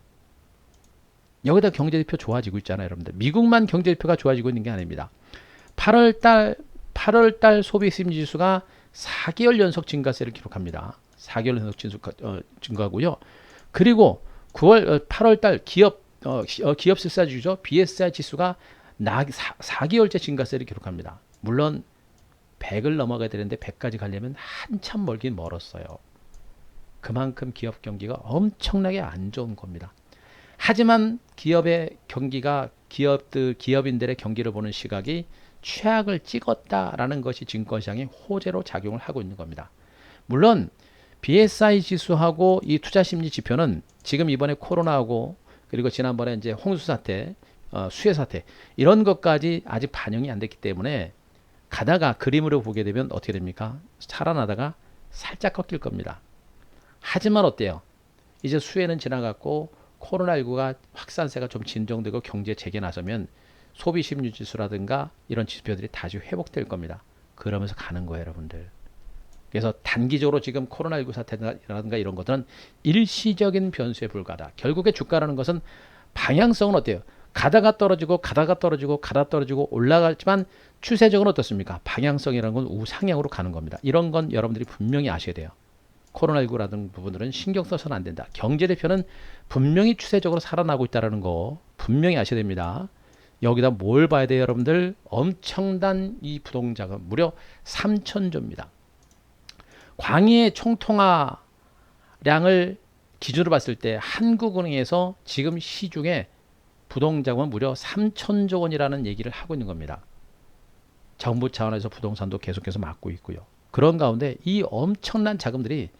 여기다 경제지표 좋아지고 있잖아요, 여러분들. 미국만 경제지표가 좋아지고 있는 게 아닙니다. 8월달 소비심지수가 4개월 연속 증가세를 기록합니다. 4개월 연속 증가고요. 그리고 8월달 기업 실사지수죠. BSI 지수가 4개월째 증가세를 기록합니다. 물론 100을 넘어가야 되는데 100까지 가려면 한참 멀긴 멀었어요. 그만큼 기업 경기가 엄청나게 안 좋은 겁니다. 하지만 기업의 경기가 기업인들의 경기를 보는 시각이 최악을 찍었다라는 것이 증권시장의 호재로 작용을 하고 있는 겁니다. 물론 BSI 지수하고 이 투자심리 지표는 지금 이번에 코로나하고 그리고 지난번에 이제 홍수 사태, 수해 사태 이런 것까지 아직 반영이 안 됐기 때문에 가다가 그림으로 보게 되면 어떻게 됩니까? 살아나다가 살짝 꺾일 겁니다. 하지만 어때요? 이제 수해는 지나갔고 코로나19가 확산세가 좀 진정되고 경제 재개 나서면 소비심리지수라든가 이런 지표들이 다시 회복될 겁니다. 그러면서 가는 거예요, 여러분들. 그래서 단기적으로 지금 코로나19 사태라든가 이런 것들은 일시적인 변수에 불과하다. 결국에 주가라는 것은 방향성은 어때요? 가다가 떨어지고 올라가지만 추세적으로 어떻습니까? 방향성이라는 건 우상향으로 가는 겁니다. 이런 건 여러분들이 분명히 아셔야 돼요. 코로나19라는 부분들은 신경 써서는 안 된다. 경제대표는 분명히 추세적으로 살아나고 있다는 거 분명히 아셔야 됩니다. 여기다 뭘 봐야 돼요, 여러분들? 엄청난 이 부동자금 무려 3,000조입니다. 광의의 총통화량을 기준으로 봤을 때 한국은행에서 지금 시중에 부동자금은 무려 3,000조 원이라는 얘기를 하고 있는 겁니다. 정부 차원에서 부동산도 계속해서 막고 있고요. 그런 가운데 이 엄청난 자금들이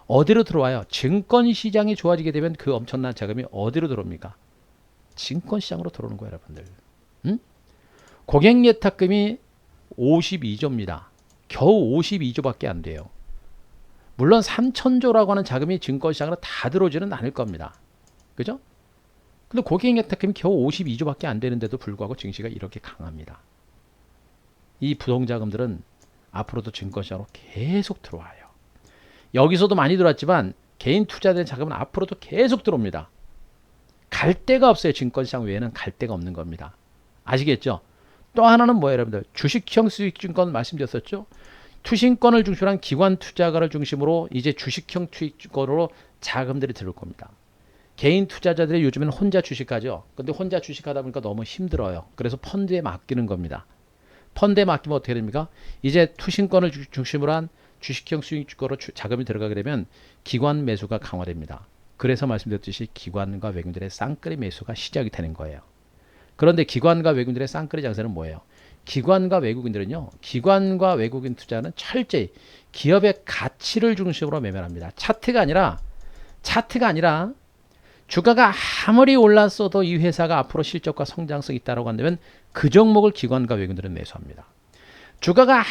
어디로 들어와요? 증권시장이 좋아지게 되면 그 엄청난 자금이 어디로 들어옵니까? 증권시장으로 들어오는 거예요, 여러분들. 고객예탁금이 52조입니다. 겨우 52조밖에 안 돼요. 물론 3,000조라고 하는 자금이 증권시장으로 다 들어오지는 않을 겁니다. 그죠? 근데 고객예탁금이 겨우 52조밖에 안 되는데도 불구하고 증시가 이렇게 강합니다. 이 부동자금들은 앞으로도 증권시장으로 계속 들어와요. 여기서도 많이 들어왔지만 개인 투자된 자금은 앞으로도 계속 들어옵니다. 갈 데가 없어요. 증권시장 외에는 갈 데가 없는 겁니다. 아시겠죠? 또 하나는 뭐예요, 여러분들? 주식형 수익증권 말씀드렸었죠? 투신권을 중심으로 한 기관 투자가를 중심으로 이제 주식형 투자권으로 자금들이 들어올 겁니다. 개인 투자자들이 요즘에는 혼자 주식하죠. 근데 혼자 주식하다 보니까 너무 힘들어요. 그래서 펀드에 맡기는 겁니다. 펀드에 맡기면 어떻게 됩니까? 이제 투신권을 중심으로 한 주식형 수익주가로 자금이 들어가게 되면 기관 매수가 강화됩니다. 그래서 말씀드렸듯이 기관과 외국인들의 쌍끌이 매수가 시작이 되는 거예요. 그런데 기관과 외국인들의 쌍끌이 장세는 뭐예요? 기관과 외국인들은요. 기관과 외국인 투자는 철저히 기업의 가치를 중심으로 매매합니다. 차트가 아니라 주가가 아무리 올랐어도 이 회사가 앞으로 실적과 성장성이 있다고 한다면 그 종목을 기관과 외국인들은 매수합니다. 주가가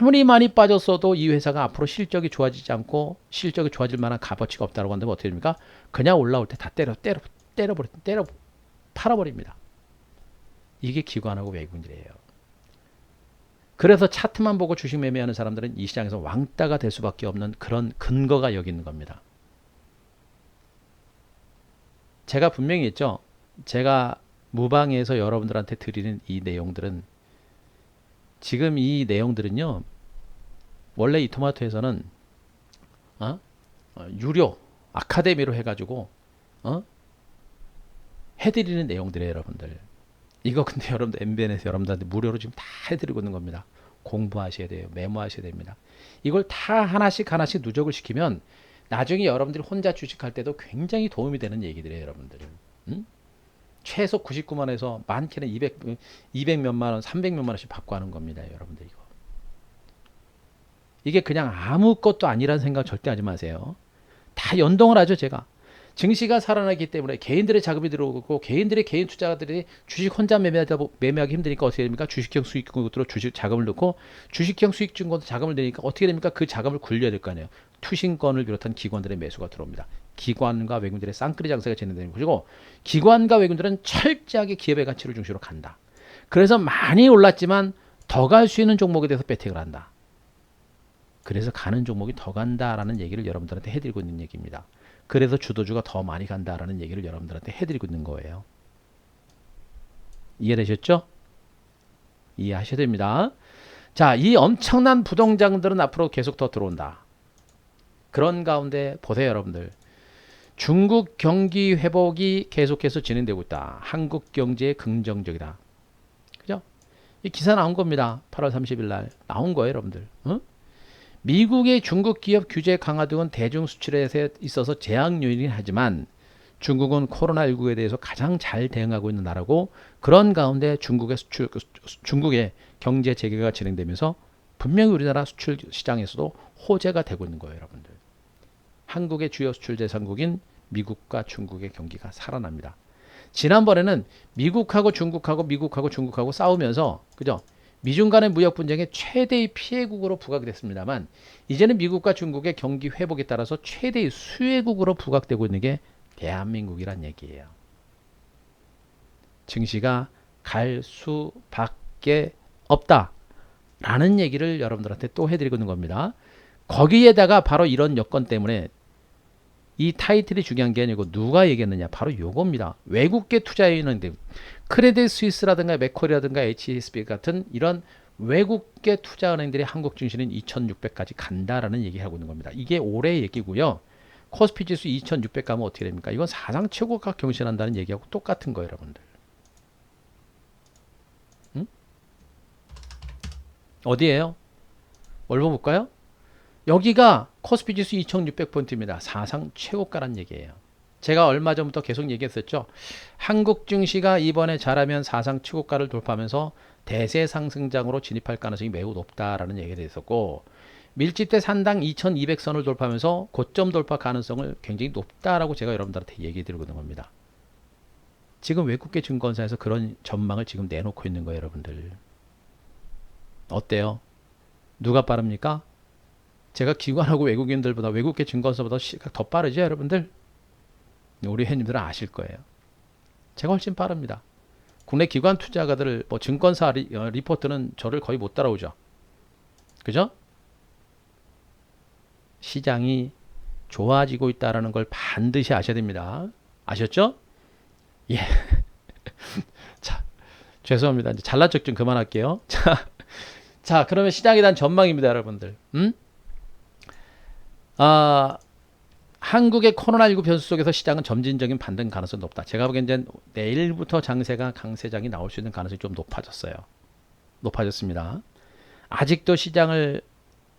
아무리 많이 빠졌어도 이 회사가 앞으로 실적이 좋아지지 않고 실적이 좋아질 만한 값어치가 없다고 한다면 어떻게 됩니까? 그냥 올라올 때 다 때려 팔아버립니다. 이게 기관하고 외국인들이에요. 그래서 차트만 보고 주식 매매하는 사람들은 이 시장에서 왕따가 될 수밖에 없는 그런 근거가 여기 있는 겁니다. 제가 분명히 했죠. 제가 무방에서 여러분들한테 드리는 이 내용들은 지금 이 내용들은요. 원래 이 토마토에서는 유료 아카데미로 해가지고 해드리는 내용들이에요, 여러분들. 이거 근데 여러분들 MBN에서 여러분들한테 무료로 지금 다 해드리고 있는 겁니다. 공부하셔야 돼요. 메모하셔야 됩니다. 이걸 다 하나씩 누적을 시키면 나중에 여러분들이 혼자 주식할 때도 굉장히 도움이 되는 얘기들이에요, 여러분들은. 최소 99만원에서 많게는 200 몇만 원, 300 몇만 원씩 받고 하는 겁니다, 여러분들. 이게 그냥 아무것도 아니라는 생각 절대 하지 마세요. 다 연동을 하죠, 제가. 증시가 살아나기 때문에 개인들의 자금이 들어오고 개인들의 개인 투자자들이 주식 혼자 매매하기 힘드니까 어떻게 됩니까? 주식형 수익증권으로 주식 자금을 넣고 주식형 수익증권으로 자금을 내니까 어떻게 됩니까? 그 자금을 굴려야 될 거 아니에요. 투신권을 비롯한 기관들의 매수가 들어옵니다. 기관과 외국인들의 쌍끌이 장세가 진행되는 것이고 기관과 외국인들은 철저하게 기업의 가치를 중심으로 간다. 그래서 많이 올랐지만 더 갈 수 있는 종목에 대해서 배팅을 한다. 그래서 가는 종목이 더 간다라는 얘기를 여러분들한테 해드리고 있는 얘기입니다. 그래서 주도주가 더 많이 간다라는 얘기를 여러분들한테 해드리고 있는 거예요. 이해되셨죠? 이해하셔야 됩니다. 자, 이 엄청난 부동장들은 앞으로 계속 더 들어온다. 그런 가운데 보세요, 여러분들. 중국 경기 회복이 계속해서 진행되고 있다. 한국 경제에 긍정적이다. 그죠? 이 기사 나온 겁니다. 8월 30일 날 나온 거예요, 여러분들. 어? 미국의 중국 기업 규제 강화 등은 대중 수출에 있어서 제약 요인이긴 하지만 중국은 코로나19에 대해서 가장 잘 대응하고 있는 나라고, 그런 가운데 중국의 경제 재개가 진행되면서 분명히 우리나라 수출 시장에서도 호재가 되고 있는 거예요, 여러분들. 한국의 주요 수출 대상국인 미국과 중국의 경기가 살아납니다. 지난번에는 미국하고 중국하고 싸우면서, 그죠? 미중 간의 무역 분쟁의 최대의 피해국으로 부각이 됐습니다만, 이제는 미국과 중국의 경기 회복에 따라서 최대의 수혜국으로 부각되고 있는 게 대한민국이란 얘기예요. 증시가 갈 수밖에 없다라는 얘기를 여러분들한테 또 해드리고 있는 겁니다. 거기에다가 바로 이런 여건 때문에 이 타이틀이 중요한 게 아니고 누가 얘기했느냐, 바로 요겁니다. 외국계 투자은행들, 크레딧 스위스라든가 맥쿼리라든가 HSBC 같은 이런 외국계 투자은행들이 한국 증시는 2600까지 간다라는 얘기하고 있는 겁니다. 이게 올해 얘기고요. 코스피 지수 2600 가면 어떻게 됩니까? 이건 사상 최고가 경신한다는 얘기하고 똑같은 거예요, 여러분들. 응? 어디예요? 얼마 볼까요? 여기가 코스피 지수 2600포인트입니다. 사상 최고가란 얘기예요. 제가 얼마 전부터 계속 얘기했었죠. 한국 증시가 이번에 잘하면 사상 최고가를 돌파하면서 대세 상승장으로 진입할 가능성이 매우 높다라는 얘기가 있었고, 밀집대 산당 2200선을 돌파하면서 고점 돌파 가능성을 굉장히 높다라고 제가 여러분들한테 얘기해 드리고 있는 겁니다. 지금 외국계 증권사에서 그런 전망을 지금 내놓고 있는 거예요, 여러분들. 어때요? 누가 빠릅니까? 제가 기관하고 외국인들보다, 외국계 증권사보다 시각 더 빠르죠, 여러분들? 우리 회원님들은 아실 거예요. 제가 훨씬 빠릅니다. 국내 기관 투자가들, 뭐 증권사 리포트는 저를 거의 못 따라오죠. 그죠? 시장이 좋아지고 있다는 걸 반드시 아셔야 됩니다. 아셨죠? 예. 자, 죄송합니다. 이제 잘난 척 좀 그만할게요. 자, 그러면 시장에 대한 전망입니다, 여러분들. 한국의 코로나19 변수 속에서 시장은 점진적인 반등 가능성이 높다. 제가 보기엔 이제 내일부터 장세가 강세장이 나올 수 있는 가능성이 좀 높아졌어요. 높아졌습니다. 아직도 시장을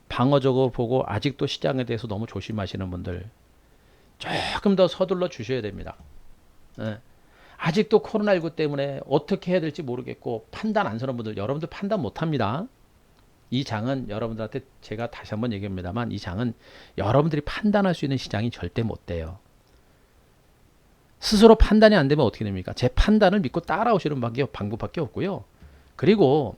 방어적으로 보고 아직도 시장에 대해서 너무 조심하시는 분들 조금 더 서둘러 주셔야 됩니다. 네. 아직도 코로나19 때문에 어떻게 해야 될지 모르겠고 판단 안 서는 분들, 여러분들 판단 못합니다. 이 장은 여러분들한테 제가 다시 한번 얘기합니다만, 이 장은 여러분들이 판단할 수 있는 시장이 절대 못 돼요. 스스로 판단이 안 되면 어떻게 됩니까? 제 판단을 믿고 따라오시는 방법밖에 없고요. 그리고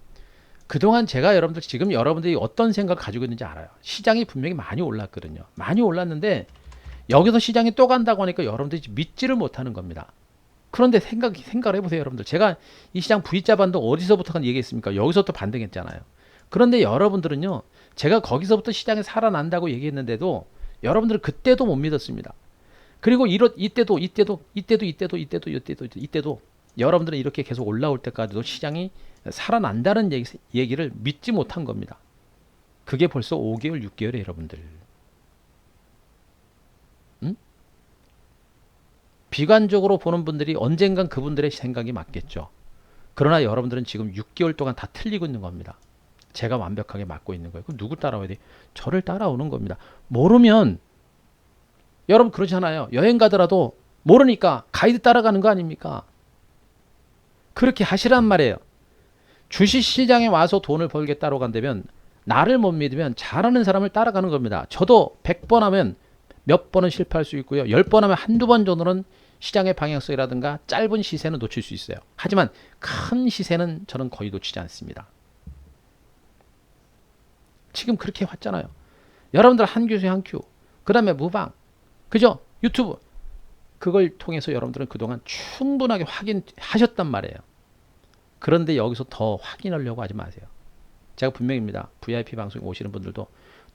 그동안 제가 여러분들, 지금 여러분들이 어떤 생각을 가지고 있는지 알아요. 시장이 분명히 많이 올랐거든요. 많이 올랐는데 여기서 시장이 또 간다고 하니까 여러분들이 믿지를 못하는 겁니다. 그런데 생각을 해보세요, 여러분들. 제가 이 시장 V자 반등 어디서부터 얘기했습니까? 여기서부터 반등했잖아요. 그런데 여러분들은요, 제가 거기서부터 시장이 살아난다고 얘기했는데도 여러분들은 그때도 못 믿었습니다. 그리고 이때도 여러분들은 이렇게 계속 올라올 때까지도 시장이 살아난다는 얘기를 믿지 못한 겁니다. 그게 벌써 5개월, 6개월이에요, 여러분들. 응? 비관적으로 보는 분들이 언젠간 그분들의 생각이 맞겠죠. 그러나 여러분들은 지금 6개월 동안 다 틀리고 있는 겁니다. 제가 완벽하게 맞고 있는 거예요. 그럼 누구 따라와야 돼? 저를 따라오는 겁니다. 모르면, 여러분 그러잖아요. 여행 가더라도 모르니까 가이드 따라가는 거 아닙니까? 그렇게 하시란 말이에요. 주식시장에 와서 돈을 벌겠다고 간다면, 나를 못 믿으면 잘하는 사람을 따라가는 겁니다. 저도 100번 하면 몇 번은 실패할 수 있고요. 10번 하면 한두 번 정도는 시장의 방향성이라든가 짧은 시세는 놓칠 수 있어요. 하지만 큰 시세는 저는 거의 놓치지 않습니다. 지금 그렇게 왔잖아요. 여러분들 한 교수에 한 큐, 그 다음에 무방, 그죠? 유튜브, 그걸 통해서 여러분들은 그동안 충분하게 확인하셨단 말이에요. 그런데 여기서 더 확인하려고 하지 마세요. 제가 분명히입니다. VIP 방송에 오시는 분들도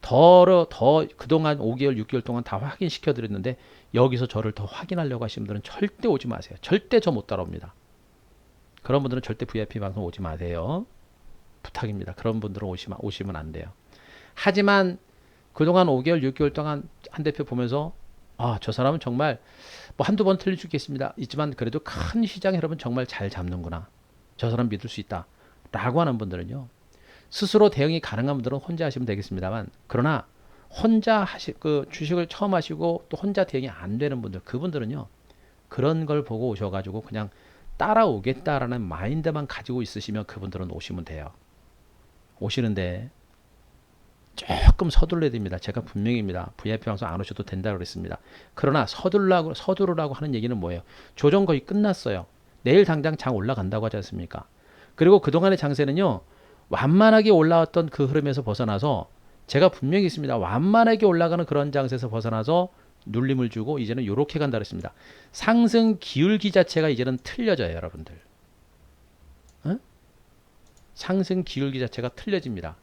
더 그동안 5개월, 6개월 동안 다 확인시켜 드렸는데 여기서 저를 더 확인하려고 하시는 분들은 절대 오지 마세요. 절대 저 못 따라옵니다. 그런 분들은 절대 VIP 방송 오지 마세요. 부탁입니다. 그런 분들은 오시면 안 돼요. 하지만 그동안 5개월, 6개월 동안 한 대표 보면서 저 사람은 정말 뭐 한두 번 틀릴 수 있겠습니다. 있지만 그래도 큰 시장 여러분 정말 잘 잡는구나. 저 사람 믿을 수 있다. 라고 하는 분들은요. 스스로 대응이 가능한 분들은 혼자 하시면 되겠습니다만 그러나 혼자 그 주식을 처음 하시고 또 혼자 대응이 안 되는 분들 그분들은요. 그런 걸 보고 오셔가지고 그냥 따라오겠다라는 마인드만 가지고 있으시면 그분들은 오시면 돼요. 오시는데 조금 서둘러야 됩니다. 제가 분명히입니다. VIP 방송 안 오셔도 된다고 그랬습니다. 그러나 서두르라고 하는 얘기는 뭐예요? 조정 거의 끝났어요. 내일 당장 장 올라간다고 하지 않습니까? 그리고 그동안의 장세는요. 완만하게 올라왔던 그 흐름에서 벗어나서 제가 분명히 있습니다. 완만하게 올라가는 그런 장세에서 벗어나서 눌림을 주고 이제는 이렇게 간다 그랬습니다. 상승 기울기 자체가 이제는 틀려져요. 여러분들. 상승 기울기 자체가 틀려집니다.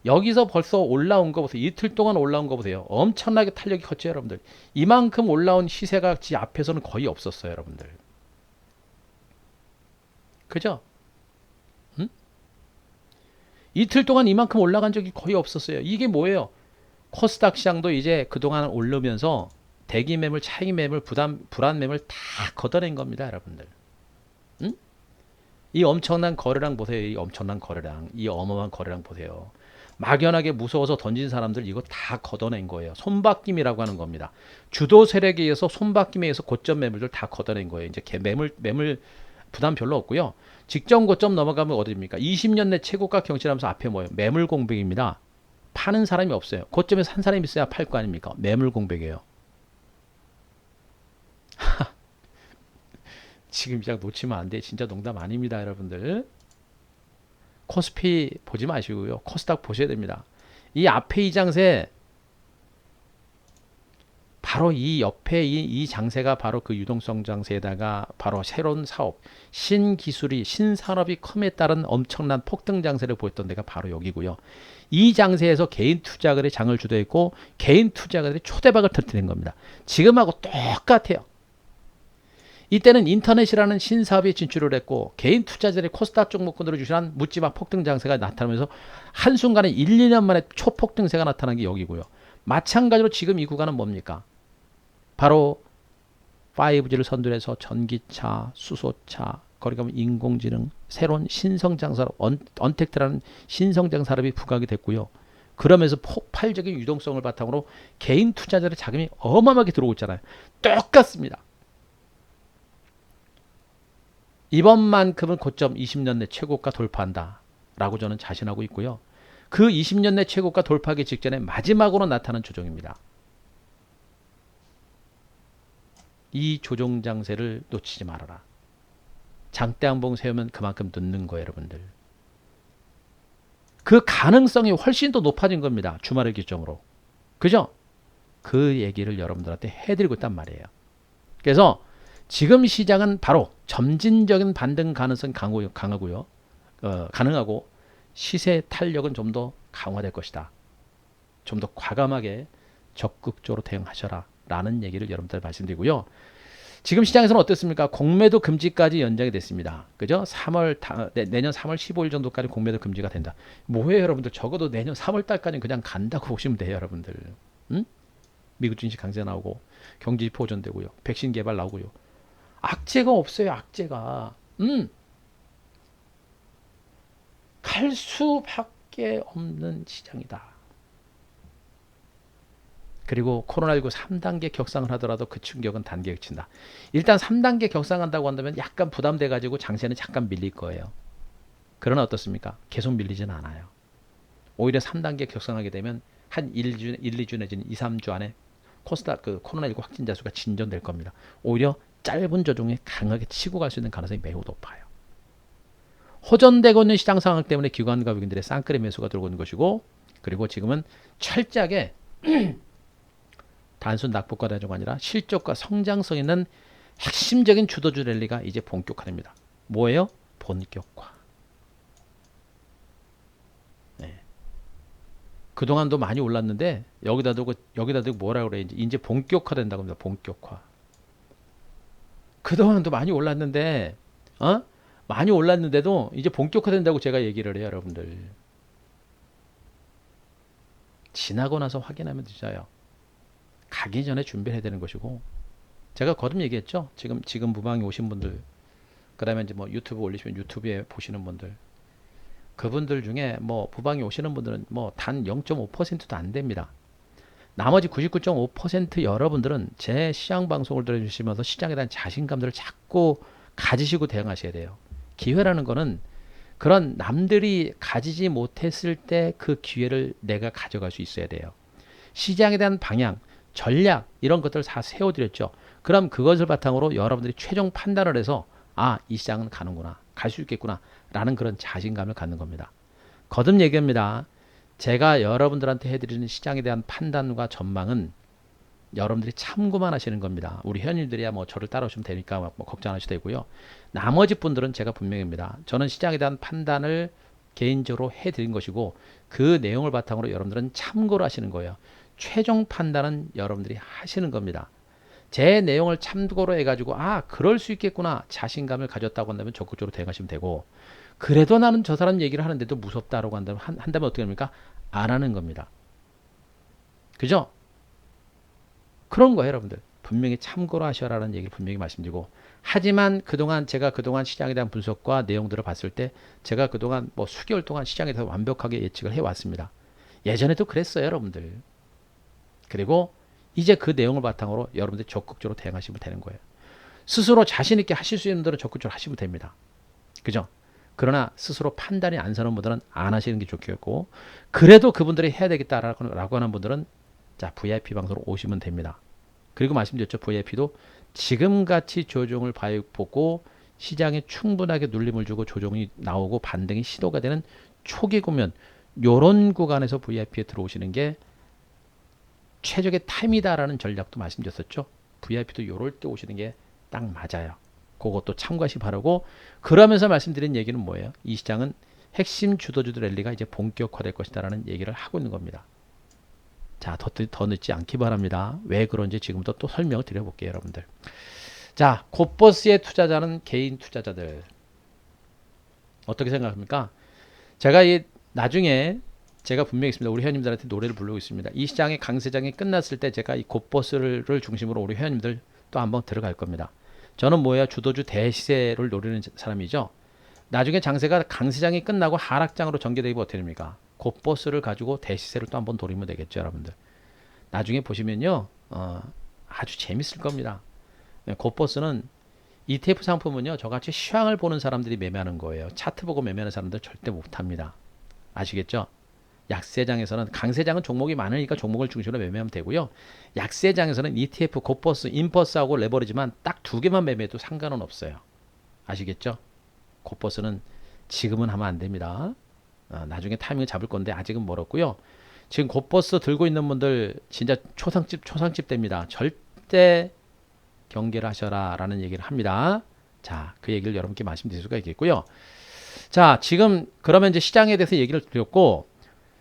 여기서 벌써 올라온 거 보세요. 이틀 동안 올라온 거 보세요. 엄청나게 탄력이 컸죠, 여러분들. 이만큼 올라온 시세가 지 앞에서는 거의 없었어요, 여러분들. 그죠? 응? 이틀 동안 이만큼 올라간 적이 거의 없었어요. 이게 뭐예요? 코스닥 시장도 이제 그동안 오르면서 대기 매물, 차익 매물, 불안 매물 다 걷어낸 겁니다, 여러분들. 응? 이 엄청난 거래량 보세요. 이 엄청난 거래량, 이 어마어마한 거래량 보세요. 막연하게 무서워서 던진 사람들 이거 다 걷어낸 거예요. 손바뀜이라고 하는 겁니다. 주도 세력에 의해서 손바뀜에 의해서 고점 매물들 다 걷어낸 거예요. 이제 매물 부담 별로 없고요. 직전 고점 넘어가면 어디입니까? 20년 내 최고가 경신하면서 앞에 뭐예요? 매물 공백입니다. 파는 사람이 없어요. 고점에서 산 사람이 있어야 팔 거 아닙니까? 매물 공백이에요. 지금 이 장 놓치면 안 돼. 진짜 농담 아닙니다, 여러분들. 코스피 보지 마시고요. 코스닥 보셔야 됩니다. 이 앞에 이 장세 바로 이 옆에 이 장세가 바로 그 유동성 장세에다가 바로 새로운 사업, 신기술이 신산업이 컴에 따른 엄청난 폭등 장세를 보였던 데가 바로 여기고요. 이 장세에서 개인 투자가들이 장을 주도했고 개인 투자가들이 초대박을 터뜨린 겁니다. 지금하고 똑같아요. 이때는 인터넷이라는 신사업에 진출을 했고 개인 투자자들이 코스닥 종목군으로 주시한 묻지마 폭등 장세가 나타나면서 한순간에 1, 2년 만에 초폭등세가 나타난 게 여기고요. 마찬가지로 지금 이 구간은 뭡니까? 바로 5G를 선두해서 전기차, 수소차, 거기 가면 인공지능, 새로운 신성장 산업, 언택트라는 신성장 산업이 부각이 됐고요. 그러면서 폭발적인 유동성을 바탕으로 개인 투자자들의 자금이 어마어마하게 들어오고 있잖아요. 똑같습니다. 이번만큼은 고점 20년 내 최고가 돌파한다 라고 저는 자신하고 있고요. 그 20년 내 최고가 돌파하기 직전에 마지막으로 나타난 조정입니다. 이 조정 장세를 놓치지 말아라. 장대 항봉 세우면 그만큼 늦는 거예요, 여러분들. 그 가능성이 훨씬 더 높아진 겁니다. 주말을 기점으로. 그죠? 그 얘기를 여러분들한테 해드리고 있단 말이에요. 그래서 지금 시장은 바로 점진적인 반등 가능성이 강하고요. 가능하고 시세 탄력은 좀 더 강화될 것이다. 좀 더 과감하게 적극적으로 대응하셔라 라는 얘기를 여러분들 말씀드리고요. 지금 시장에서는 어떻습니까? 공매도 금지까지 연장이 됐습니다. 그죠? 내년 3월 15일 정도까지 공매도 금지가 된다. 뭐예요, 여러분들? 적어도 내년 3월 달까지는 그냥 간다고 보시면 돼요, 여러분들. 응? 미국 증시 강세 나오고 경기 보존되고요. 백신 개발 나오고요. 악재가 없어요, 악재가. 갈 수밖에 없는 시장이다. 그리고 코로나19 3단계 격상을 하더라도 그 충격은 단계에 그친다. 일단 3단계 격상한다고 한다면 약간 부담돼 가지고 장세는 잠깐 밀릴 거예요. 그러나 어떻습니까? 계속 밀리지는 않아요. 오히려 3단계 격상하게 되면 한 1, 2주 내지는 2, 3주 안에 코스닥 그 코로나19 확진자 수가 진전될 겁니다. 오히려 짧은 조정에 강하게 치고 갈 수 있는 가능성이 매우 높아요. 호전되고 있는 시장 상황 때문에 기관과 외국인들의 쌍끌이 매수가 들어오고 있는 것이고, 그리고 지금은 철저하게 단순 낙폭과 대조가 아니라 실적과 성장성 있는 핵심적인 주도주 랠리가 이제 본격화됩니다. 뭐예요? 본격화. 네. 그동안도 많이 올랐는데 여기다 두고 뭐라 그래? 이제 본격화된다고 합니다. 본격화. 그동안도 많이 올랐는데 어? 많이 올랐는데도 이제 본격화된다고 제가 얘기를 해요, 여러분들. 지나고 나서 확인하면 늦어요. 가기 전에 준비를 해야 되는 것이고, 제가 거듭 얘기했죠. 지금 무방에 오신 분들, 그다음에 이제 뭐 유튜브 올리시면 유튜브에 보시는 분들, 그분들 중에 뭐 무방에 오시는 분들은 뭐 단 0.5%도 안 됩니다. 나머지 99.5% 여러분들은 제 시장 방송을 들어주시면서 시장에 대한 자신감들을 자꾸 가지시고 대응하셔야 돼요. 기회라는 거는 그런 남들이 가지지 못했을 때 그 기회를 내가 가져갈 수 있어야 돼요. 시장에 대한 방향, 전략 이런 것들을 다 세워드렸죠. 그럼 그것을 바탕으로 여러분들이 최종 판단을 해서 이 시장은 가는구나, 갈 수 있겠구나 라는 그런 자신감을 갖는 겁니다. 거듭 얘기합니다. 제가 여러분들한테 해드리는 시장에 대한 판단과 전망은 여러분들이 참고만 하시는 겁니다. 우리 회원님들이야 뭐 저를 따라오시면 되니까 뭐 걱정 안 하셔도 되고요. 나머지 분들은 제가 분명합니다. 저는 시장에 대한 판단을 개인적으로 해드린 것이고 그 내용을 바탕으로 여러분들은 참고를 하시는 거예요. 최종 판단은 여러분들이 하시는 겁니다. 제 내용을 참고로 해가지고 그럴 수 있겠구나 자신감을 가졌다고 한다면 적극적으로 대응하시면 되고, 그래도 나는 저 사람 얘기를 하는데도 무섭다라고 한다면 어떻게 합니까? 안 하는 겁니다. 그죠? 그런 거예요, 여러분들. 분명히 참고로 하셔라라는 얘기를 분명히 말씀드리고, 하지만 제가 그동안 시장에 대한 분석과 내용들을 봤을 때 제가 그동안 뭐 수개월 동안 시장에 대해서 완벽하게 예측을 해왔습니다. 예전에도 그랬어요, 여러분들. 그리고 이제 그 내용을 바탕으로 여러분들이 적극적으로 대응하시면 되는 거예요. 스스로 자신 있게 하실 수 있는 분들은 적극적으로 하시면 됩니다. 그죠? 그러나 스스로 판단이 안 서는 분들은 안 하시는 게 좋겠고, 그래도 그분들이 해야 되겠다라고 하는 분들은 자, VIP 방송으로 오시면 됩니다. 그리고 말씀드렸죠. VIP도 지금같이 조정을 보고 시장에 충분하게 눌림을 주고 조정이 나오고 반등이 시도가 되는 초기 구면, 요런 구간에서 VIP에 들어오시는 게 최적의 타임이다라는 전략도 말씀드렸었죠. VIP도 요럴 때 오시는 게 딱 맞아요. 그것도 참고하시 바라고, 그러면서 말씀드린 얘기는 뭐예요? 이 시장은 핵심 주도주들 랠리가 이제 본격화될 것이다라는 얘기를 하고 있는 겁니다. 자, 더 늦지 않기 바랍니다. 왜 그런지 지금부터 또 설명을 드려볼게요, 여러분들. 자, 곧버스의 투자자는 개인 투자자들. 어떻게 생각합니까? 나중에 제가 분명히 있습니다. 우리 회원님들한테 노래를 부르고 있습니다. 이 시장의 강세장이 끝났을 때 제가 이 곧버스를 중심으로 우리 회원님들 또 한번 들어갈 겁니다. 저는 뭐예요? 주도주 대시세를 노리는 사람이죠. 나중에 강세장이 끝나고 하락장으로 전개되면 어떻게 됩니까? 곧버스를 가지고 대시세를 또 한번 노리면 되겠죠, 여러분들. 나중에 보시면요, 아주 재밌을 겁니다. 곧버스는 ETF 상품은요, 저같이 시황을 보는 사람들이 매매하는 거예요. 차트 보고 매매하는 사람들 절대 못합니다. 아시겠죠? 약세장에서는, 강세장은 종목이 많으니까 종목을 중심으로 매매하면 되고요. 약세장에서는 ETF, 곧버스, 인버스하고 레버리지만 딱 두 개만 매매해도 상관은 없어요. 아시겠죠? 곧버스는 지금은 하면 안 됩니다. 나중에 타이밍을 잡을 건데 아직은 멀었고요. 지금 곧버스 들고 있는 분들 진짜 초상집 됩니다. 절대 경계를 하셔라 라는 얘기를 합니다. 자, 그 얘기를 여러분께 말씀드릴 수가 있겠고요. 자, 지금 그러면 이제 시장에 대해서 얘기를 드렸고,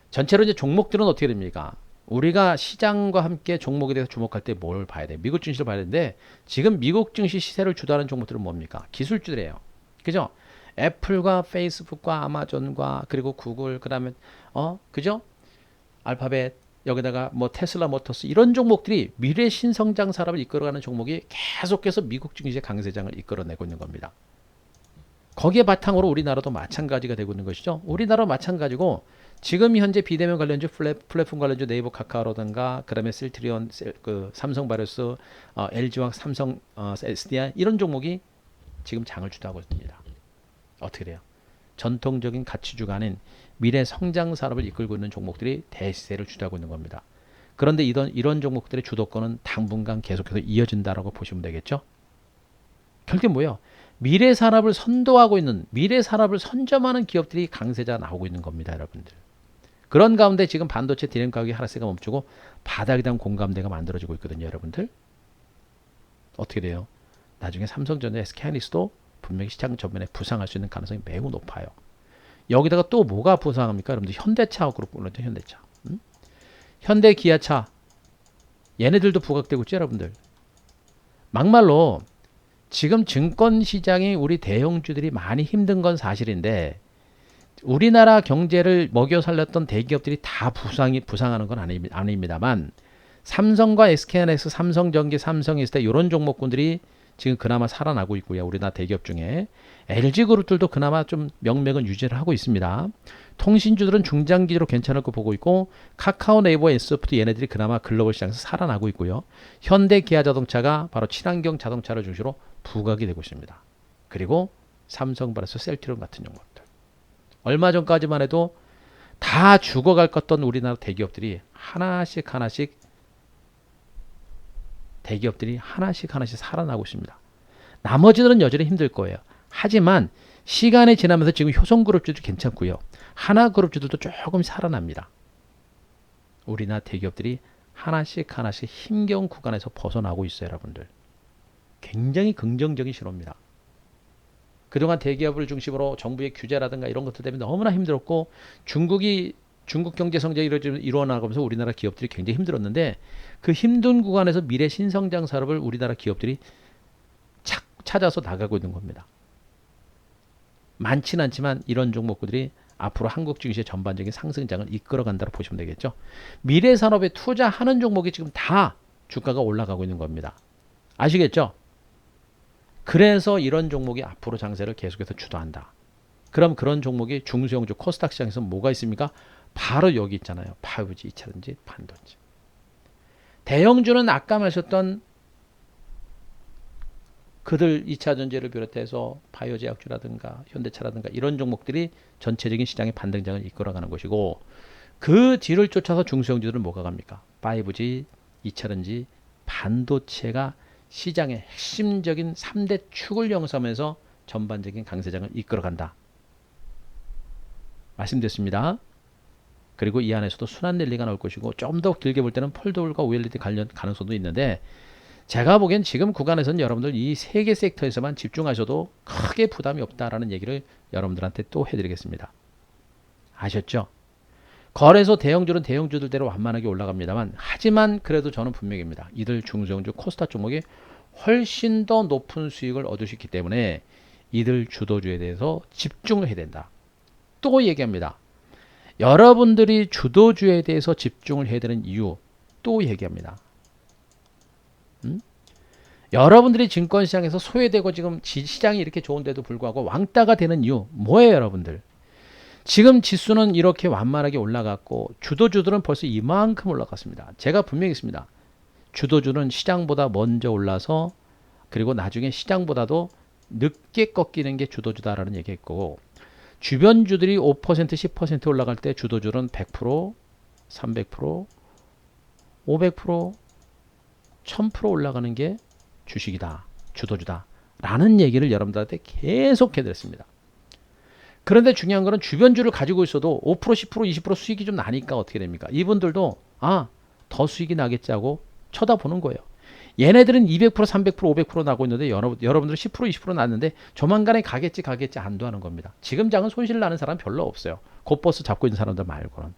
전체로 이제 종목들은 어떻게 됩니까? 우리가 시장과 함께 종목에 대해서 주목할 때 뭘 봐야 돼? 미국 증시를 봐야 되는데, 지금 미국 증시 시세를 주도하는 종목들은 뭡니까? 기술주들이에요. 그죠? 애플과 페이스북과 아마존과 그리고 구글, 그다음에 그죠? 알파벳, 여기다가 뭐 테슬라 모터스, 이런 종목들이 미래 신성장 산업을 이끌어가는 종목이 계속해서 미국 증시의 강세장을 이끌어내고 있는 겁니다. 거기에 바탕으로 우리나라도 마찬가지가 되고 있는 것이죠. 우리나라 마찬가지고, 지금 현재 비대면 관련주, 플랫폼 관련주, 네이버, 카카오라든가, 그다음에 셀트리온, 삼성바이오스, LG화학, 삼성, SDI, 이런 종목이 지금 장을 주도하고 있습니다. 어떻게 돼요? 전통적인 가치주가 아닌 미래 성장 산업을 이끌고 있는 종목들이 대시세를 주도하고 있는 겁니다. 그런데 이런 종목들의 주도권은 당분간 계속해서 이어진다라고 보시면 되겠죠. 결국 뭐예요? 미래 산업을 선도하고 있는, 미래 산업을 선점하는 기업들이 강세자 나오고 있는 겁니다, 여러분들. 그런 가운데 지금 반도체 디램 가격이 하락세가 멈추고 바닥에 대한 공감대가 만들어지고 있거든요, 여러분들. 어떻게 돼요? 나중에 삼성전자, SK하이닉스도 분명히 시장 전면에 부상할 수 있는 가능성이 매우 높아요. 여기다가 또 뭐가 부상합니까? 여러분들 현대차 그룹 불렀죠, 현대차. 현대 기아차 얘네들도 부각되고 있죠, 여러분들. 막말로 지금 증권시장이 우리 대형주들이 많이 힘든 건 사실인데 우리나라 경제를 먹여 살렸던 대기업들이 다 부상하는 건 아닙니다만 삼성과 SK하이닉스, 삼성전기, 삼성에스테 이런 종목군들이 지금 그나마 살아나고 있고요. 우리나라 대기업 중에 LG그룹들도 그나마 좀 명맥은 유지를 하고 있습니다. 통신주들은 중장기로 괜찮을 거 보고 있고 카카오, 네이버, S소프트 얘네들이 그나마 글로벌 시장에서 살아나고 있고요. 현대, 기아자동차가 바로 친환경 자동차를 중심으로 부각이 되고 있습니다. 그리고 삼성바이오로스, 셀트리온 같은 종목들. 얼마 전까지만 해도 다 죽어갈 것 같던 우리나라 대기업들이 하나씩 살아나고 있습니다. 나머지들은 여전히 힘들 거예요. 하지만 시간이 지나면서 지금 효성그룹주도 괜찮고요. 하나그룹주들도 조금 살아납니다. 우리나라 대기업들이 하나씩 힘겨운 구간에서 벗어나고 있어요, 여러분들. 굉장히 긍정적인 신호입니다. 그동안 대기업을 중심으로 정부의 규제라든가 이런 것들 때문에 너무나 힘들었고 중국 경제 성장이 일어나면서 우리나라 기업들이 굉장히 힘들었는데 그 힘든 구간에서 미래 신성장 산업을 우리나라 기업들이 찾아서 나가고 있는 겁니다. 많지는 않지만 이런 종목들이 앞으로 한국 증시의 전반적인 상승장을 이끌어간다고 보시면 되겠죠. 미래 산업에 투자하는 종목이 지금 다 주가가 올라가고 있는 겁니다. 아시겠죠? 그래서 이런 종목이 앞으로 장세를 계속해서 주도한다. 그럼 그런 종목이 중소형주 코스닥 시장에서 뭐가 있습니까? 바로 여기 있잖아요. 5G, 2차전지, 반도체. 대형주는 아까 말씀했던 그들 2차전지를 비롯해서 바이오제약주라든가 현대차라든가 이런 종목들이 전체적인 시장의 반등장을 이끌어가는 것이고 그 뒤를 쫓아서 중소형주들은 뭐가 갑니까? 5G, 2차전지, 반도체가 시장의 핵심적인 3대 축을 형성하면서 전반적인 강세장을 이끌어간다. 말씀드렸습니다. 그리고 이 안에서도 순환 랠리가 나올 것이고 좀 더 길게 볼 때는 폴더블과 OLED 관련 가능성도 있는데 제가 보기엔 지금 구간에서는 여러분들 이 세 개 섹터에서만 집중하셔도 크게 부담이 없다라는 얘기를 여러분들한테 또 해드리겠습니다. 아셨죠? 거래소 대형주는 대형주들대로 완만하게 올라갑니다만 하지만 그래도 저는 분명합니다. 이들 중소형주 코스닥 종목이 훨씬 더 높은 수익을 얻을 수 있기 때문에 이들 주도주에 대해서 집중을 해야 된다. 또 얘기합니다. 여러분들이 주도주에 대해서 집중을 해야 되는 이유 또 얘기합니다. 여러분들이 증권시장에서 소외되고 지금 시장이 이렇게 좋은데도 불구하고 왕따가 되는 이유 뭐예요, 여러분들? 지금 지수는 이렇게 완만하게 올라갔고 주도주들은 벌써 이만큼 올라갔습니다. 제가 분명히 있습니다. 주도주는 시장보다 먼저 올라서 그리고 나중에 시장보다도 늦게 꺾이는 게 주도주다라는 얘기했고 주변주들이 5%, 10% 올라갈 때 주도주는 100%, 300%, 500%, 1000% 올라가는 게 주식이다, 주도주다 라는 얘기를 여러분들한테 계속 해드렸습니다. 그런데 중요한 거는 주변주를 가지고 있어도 5%, 10%, 20% 수익이 좀 나니까 어떻게 됩니까? 이분들도 더 수익이 나겠지 하고 쳐다보는 거예요. 얘네들은 200%, 300%, 500% 나고 있는데 여러분들은 10%, 20% 났는데 조만간에 가겠지 안도 하는 겁니다. 지금 장은 손실 나는 사람 별로 없어요. 곧버스 잡고 있는 사람들 말고는.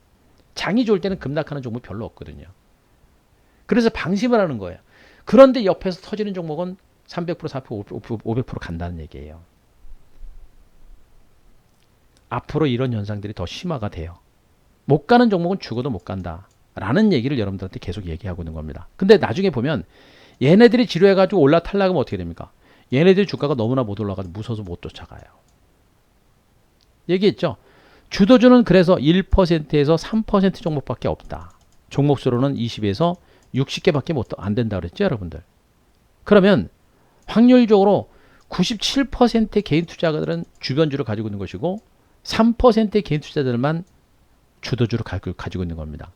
장이 좋을 때는 급락하는 종목 별로 없거든요. 그래서 방심을 하는 거예요. 그런데 옆에서 터지는 종목은 300%, 400%, 500% 간다는 얘기예요. 앞으로 이런 현상들이 더 심화가 돼요. 못 가는 종목은 죽어도 못 간다 라는 얘기를 여러분들한테 계속 얘기하고 있는 겁니다. 근데 나중에 보면 얘네들이 지루해가지고 올라타려면 어떻게 됩니까? 얘네들 주가가 너무나 못 올라가서 무서워서 못 쫓아가요. 얘기했죠? 주도주는 그래서 1%에서 3% 종목밖에 없다. 종목 수로는 20에서 60개밖에 안 된다 그랬죠, 여러분들? 그러면 확률적으로 97%의 개인 투자자들은 주변주를 가지고 있는 것이고 3%의 개인 투자자들만 주도주를 가지고 있는 겁니다.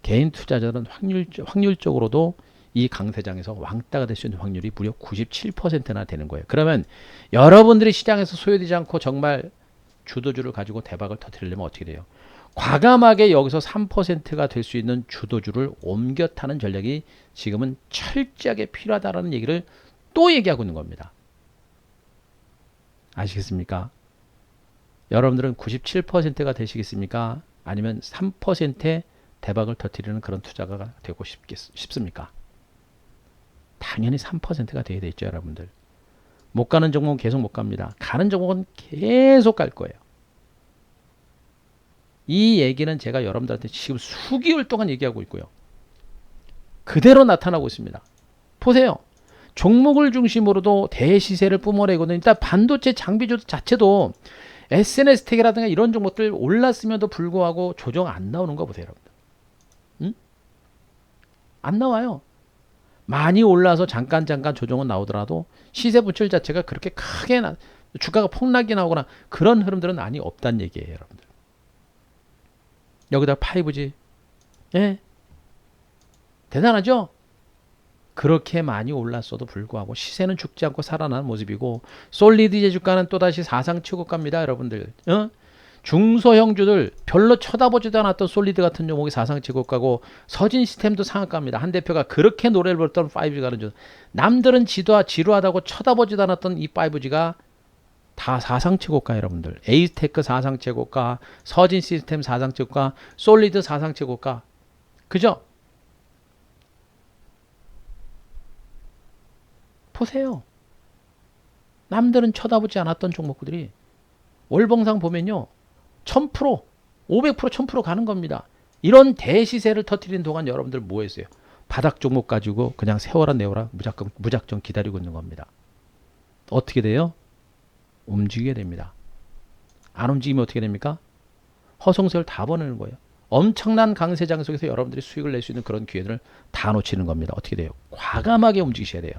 개인 투자자들은 확률적으로도 이 강세장에서 왕따가 될 수 있는 확률이 무려 97%나 되는 거예요. 그러면 여러분들이 시장에서 소외되지 않고 정말 주도주를 가지고 대박을 터뜨리려면 어떻게 돼요? 과감하게 여기서 3%가 될 수 있는 주도주를 옮겨 타는 전략이 지금은 철저하게 필요하다는 얘기를 또 얘기하고 있는 겁니다. 아시겠습니까? 여러분들은 97%가 되시겠습니까? 아니면 3%의 대박을 터뜨리는 그런 투자가 되고 싶습니까? 당연히 3%가 돼야 되죠, 여러분들. 못 가는 종목은 계속 못 갑니다. 가는 종목은 계속 갈 거예요. 이 얘기는 제가 여러분들한테 지금 수개월 동안 얘기하고 있고요. 그대로 나타나고 있습니다. 보세요. 종목을 중심으로도 대시세를 뿜어내거든요. 일단 반도체 장비주 자체도 SNS 택이라든가 이런 종목들 올랐음에도 불구하고 조정 안 나오는 거 보세요, 여러분들. 응? 안 나와요. 많이 올라서 잠깐 조정은 나오더라도 시세 분출 자체가 그렇게 크게 주가가 폭락이 나오거나 그런 흐름들은 많이 없다는 얘기예요, 여러분들. 여기다 5G. 예. 대단하죠? 그렇게 많이 올랐어도 불구하고 시세는 죽지 않고 살아나는 모습이고, 솔리드 주가는 또다시 사상 최고가입니다, 여러분들. 중소형주들 별로 쳐다보지도 않았던 솔리드 같은 종목이 사상 최고가고, 서진 시스템도 상한가입니다. 한 대표가 그렇게 노래를 불렀던 5G가 는 남들은 지루하다고 쳐다보지도 않았던 이 5G가 다 사상 최고가, 여러분들. 에이스테크 사상 최고가, 서진 시스템 사상 최고가, 솔리드 사상 최고가. 그죠? 보세요. 남들은 쳐다보지 않았던 종목들이 월봉상 보면요, 1000%, 500%, 1000% 가는 겁니다. 이런 대시세를 터뜨리는 동안 여러분들 뭐 했어요? 바닥 종목 가지고 그냥 세워라 내워라 무작정 기다리고 있는 겁니다. 어떻게 돼요? 움직이게 됩니다. 안 움직이면 어떻게 됩니까? 허송세월 다 보내는 거예요. 엄청난 강세장 속에서 여러분들이 수익을 낼 수 있는 그런 기회들을 다 놓치는 겁니다. 어떻게 돼요? 과감하게 움직이셔야 돼요.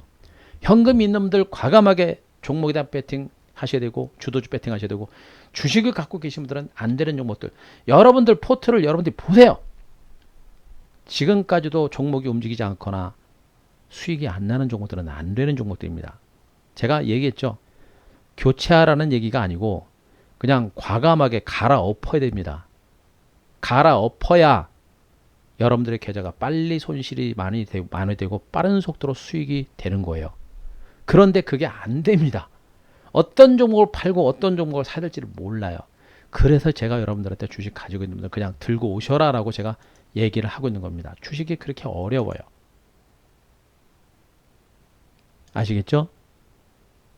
현금 있는 분들 과감하게 종목에다 배팅 하셔야 되고, 주도주 배팅 하셔야 되고, 주식을 갖고 계신 분들은 안 되는 종목들, 여러분들 포트를 여러분들이 보세요. 지금까지도 종목이 움직이지 않거나 수익이 안 나는 종목들은 안 되는 종목들입니다. 제가 얘기했죠. 교체하라는 얘기가 아니고 그냥 과감하게 갈아엎어야 됩니다. 갈아엎어야 여러분들의 계좌가 빨리 손실이 많이 되고 빠른 속도로 수익이 되는 거예요. 그런데 그게 안 됩니다. 어떤 종목을 팔고 어떤 종목을 사야 될지를 몰라요. 그래서 제가 여러분들한테 주식 가지고 있는 분들 그냥 들고 오셔라 라고 제가 얘기를 하고 있는 겁니다. 주식이 그렇게 어려워요. 아시겠죠?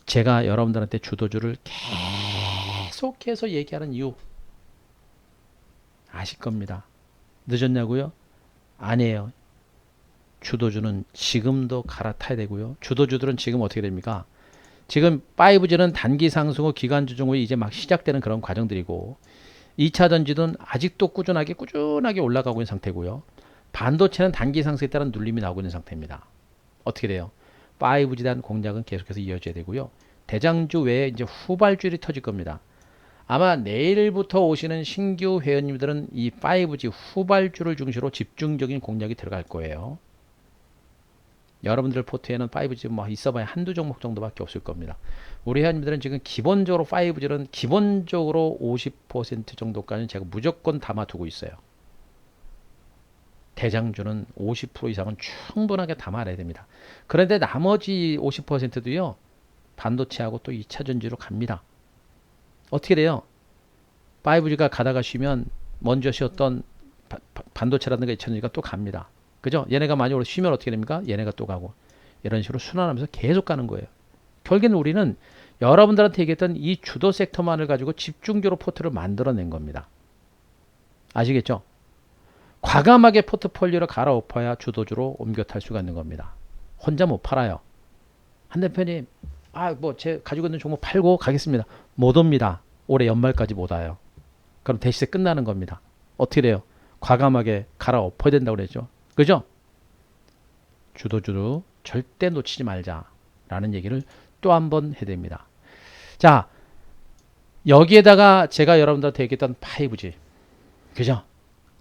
제가 여러분들한테 주도주를 계속해서 얘기하는 이유 아실 겁니다. 늦었냐고요? 아니에요. 주도주는 지금도 갈아타야 되고요. 주도주들은 지금 어떻게 됩니까? 지금 5G는 단기 상승 후 기간 조정 후에 이제 막 시작되는 그런 과정들이고, 2차 전지는 아직도 꾸준하게 올라가고 있는 상태고요. 반도체는 단기 상승에 따른 눌림이 나오고 있는 상태입니다. 어떻게 돼요? 5G에 대한 공략은 계속해서 이어져야 되고요. 대장주 외에 이제 후발주들이 터질 겁니다. 아마 내일부터 오시는 신규 회원님들은 이 5G 후발주를 중심으로 집중적인 공략이 들어갈 거예요. 여러분들 포트에는 5G 뭐 있어봐야 한두 종목 정도밖에 없을 겁니다. 우리 회원님들은 지금 기본적으로 5G는 기본적으로 50% 정도까지는 제가 무조건 담아두고 있어요. 대장주는 50% 이상은 충분하게 담아내야 됩니다. 그런데 나머지 50%도요. 반도체하고 또 2차 전지로 갑니다. 어떻게 돼요? 5G가 가다가 쉬면 먼저 쉬었던 반도체라든가 2차 전지가 또 갑니다. 그죠? 얘네가 많이 쉬면 어떻게 됩니까? 얘네가 또 가고. 이런 식으로 순환하면서 계속 가는 거예요. 결국에는 우리는 여러분들한테 얘기했던 이 주도 섹터만을 가지고 집중적으로 포트를 만들어낸 겁니다. 아시겠죠? 과감하게 포트폴리오를 갈아엎어야 주도주로 옮겨 탈 수가 있는 겁니다. 혼자 못 팔아요. 한 대표님, 제 가지고 있는 종목 팔고 가겠습니다. 못 옵니다. 올해 연말까지 못 와요. 그럼 대시세 끝나는 겁니다. 어떻게 돼요? 과감하게 갈아엎어야 된다고 그랬죠. 그죠? 주도주로 절대 놓치지 말자라는 얘기를 또 한 번 해야 됩니다. 자, 여기에다가 제가 여러분들한테 얘기했던 5G. 그죠?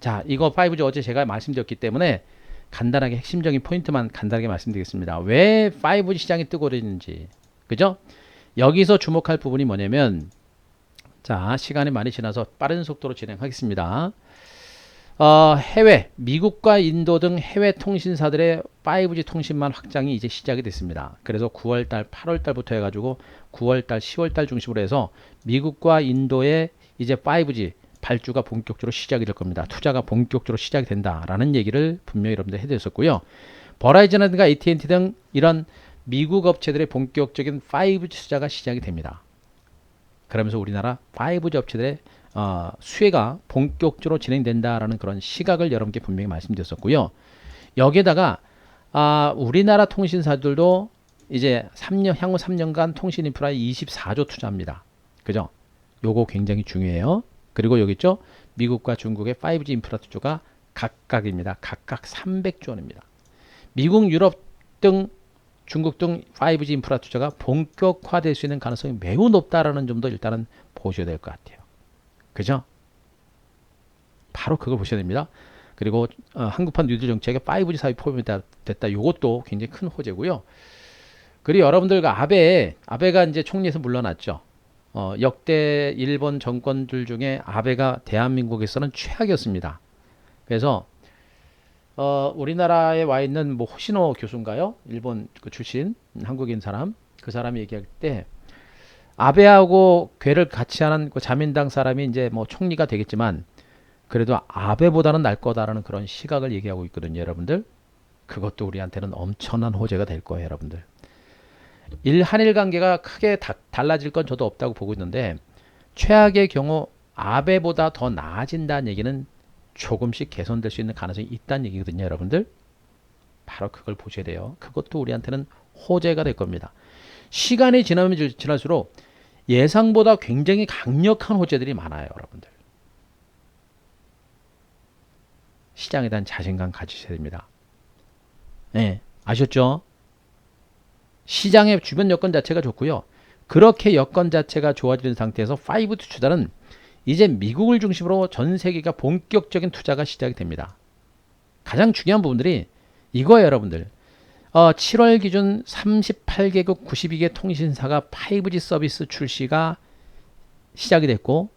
자, 이거 5G 어제 제가 말씀드렸기 때문에 간단하게 핵심적인 포인트만 간단하게 말씀드리겠습니다. 왜 5G 시장이 뜨고 있는지. 그죠? 여기서 주목할 부분이 뭐냐면, 자, 시간이 많이 지나서 빠른 속도로 진행하겠습니다. 미국과 인도 등 해외 통신사들의 5G 통신망 확장이 이제 시작이 됐습니다. 그래서 9월달, 8월달부터 해가지고 9월달, 10월달 중심으로 해서 미국과 인도의 이제 5G 발주가 본격적으로 시작이 될 겁니다. 투자가 본격적으로 시작이 된다라는 얘기를 분명히 여러분들 해드렸었고요. 버라이즌이라든가 AT&T 등 이런 미국 업체들의 본격적인 5G 투자가 시작이 됩니다. 그러면서 우리나라 5G 업체들의 수혜가 본격적으로 진행된다라는 그런 시각을 여러분께 분명히 말씀드렸었고요. 여기에다가 우리나라 통신사들도 이제 향후 3년간 통신 인프라에 24조 투자합니다. 그죠? 요거 굉장히 중요해요. 그리고 여기 있죠? 미국과 중국의 5G 인프라 투자가 각각입니다. 각각 300조 원입니다. 미국, 유럽 등 중국 등 5G 인프라 투자가 본격화될 수 있는 가능성이 매우 높다라는 점도 일단은 보셔야 될 것 같아요. 그죠? 바로 그걸 보셔야 됩니다. 그리고 한국판 뉴딜 정책에 5G 사업이 포함이 됐다. 이것도 굉장히 큰 호재고요. 그리고 여러분들과 아베가 이제 총리에서 물러났죠. 역대 일본 정권들 중에 아베가 대한민국에서는 최악이었습니다. 그래서 우리나라에 와 있는 뭐 호시노 교수인가요? 일본 그 출신 한국인 사람, 그 사람이 얘기할 때 아베하고 궤를 같이 하는 그 자민당 사람이 이제 뭐 총리가 되겠지만 그래도 아베보다는 날 거다라는 그런 시각을 얘기하고 있거든요, 여러분들. 그것도 우리한테는 엄청난 호재가 될 거예요, 여러분들. 한일 관계가 크게 달라질 건 저도 없다고 보고 있는데 최악의 경우 아베보다 더 나아진다는 얘기는 조금씩 개선될 수 있는 가능성이 있다는 얘기거든요, 여러분들. 바로 그걸 보셔야 돼요. 그것도 우리한테는 호재가 될 겁니다. 시간이 지나면 지날수록 예상보다 굉장히 강력한 호재들이 많아요, 여러분들. 시장에 대한 자신감 가지셔야 됩니다. 네, 아셨죠? 시장의 주변 여건 자체가 좋고요. 그렇게 여건 자체가 좋아지는 상태에서 5G 투자는 이제 미국을 중심으로 전 세계가 본격적인 투자가 시작이 됩니다. 가장 중요한 부분들이 이거예요, 여러분들. 7월 기준 38개국 92개 통신사가 5G 서비스 출시가 시작이 됐고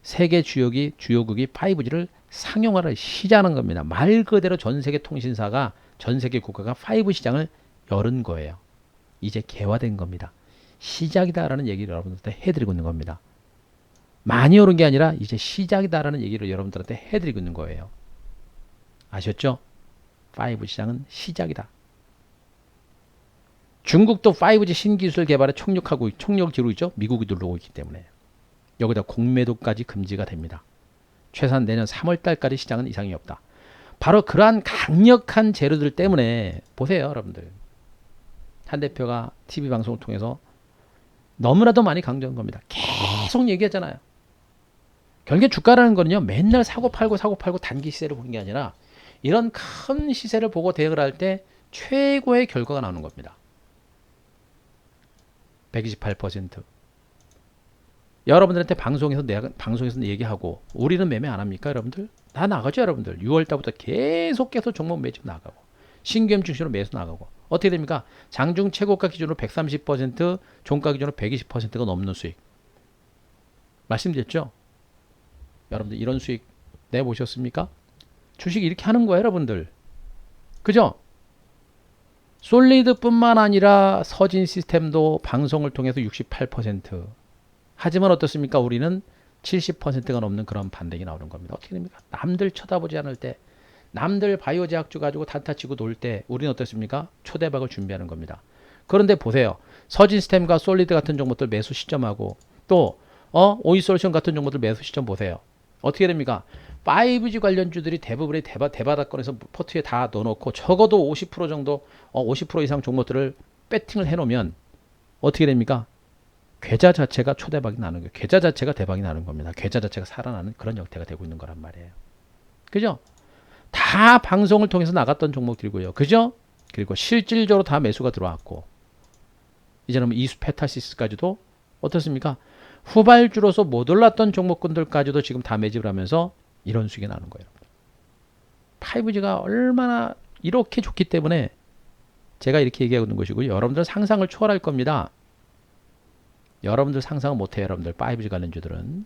세계 주요국이 5G를 상용화를 시작하는 겁니다. 말 그대로 전 세계 통신사가 전 세계 국가가 5G 시장을 열은 거예요. 이제 개화된 겁니다. 시작이다라는 얘기를 여러분들한테 해드리고 있는 겁니다. 많이 오른 게 아니라 이제 시작이다라는 얘기를 여러분들한테 해드리고 있는 거예요. 아셨죠? 5G 시장은 시작이다. 중국도 5G 신기술 개발에 총력을 기울이고 있죠. 미국이 누르고 있기 때문에. 여기다 공매도까지 금지가 됩니다. 최소한 내년 3월 달까지 시장은 이상이 없다. 바로 그러한 강력한 재료들 때문에 보세요, 여러분들. 한 대표가 TV 방송을 통해서 너무나도 많이 강조한 겁니다. 계속 얘기하잖아요. 결국에 주가라는 거는요, 맨날 사고 팔고 단기 시세를 보는 게 아니라 이런 큰 시세를 보고 대응을 할 때 최고의 결과가 나오는 겁니다. 128%. 여러분들한테 방송에서 얘기하고 우리는 매매 안 합니까, 여러분들? 다 나가죠, 여러분들. 6월 달부터 계속해서 종목 매집 나가고 신규M 중심으로 매수 나가고 어떻게 됩니까? 장중 최고가 기준으로 130%, 종가 기준으로 120%가 넘는 수익. 말씀드렸죠? 여러분들 이런 수익 내보셨습니까? 주식 이렇게 하는 거예요, 여러분들. 그죠? 솔리드뿐만 아니라 서진 시스템도 방송을 통해서 68%. 하지만 어떻습니까? 우리는 70%가 넘는 그런 반등이 나오는 겁니다. 어떻게 됩니까? 남들 쳐다보지 않을 때, 남들 바이오 제약주 가지고 단타 치고 놀 때 우리는 어떻습니까? 초대박을 준비하는 겁니다. 그런데 보세요. 서진 시스템과 솔리드 같은 종목들 매수 시점하고 또 오이솔루션 같은 종목들 매수 시점 보세요. 어떻게 됩니까? 5G 관련주들이 대부분의 대바닥권에서 포트에 다 넣어놓고 적어도 50% 정도 50% 이상 종목들을 배팅을 해놓으면 어떻게 됩니까? 계좌 자체가 초대박이 나는 거예요. 계좌 자체가 대박이 나는 겁니다. 계좌 자체가 살아나는 그런 형태가 되고 있는 거란 말이에요. 그죠? 다 방송을 통해서 나갔던 종목들이고요. 그죠? 그리고 실질적으로 다 매수가 들어왔고 이제는 이수 페타시스까지도 어떻습니까? 후발주로서 못 올랐던 종목군들까지도 지금 다 매집을 하면서 이런 수익이 나는 거예요. 5G가 얼마나 이렇게 좋기 때문에 제가 이렇게 얘기하고 있는 것이고요. 여러분들 상상을 초월할 겁니다. 여러분들 상상은 못해요. 여러분들 5G 관련주들은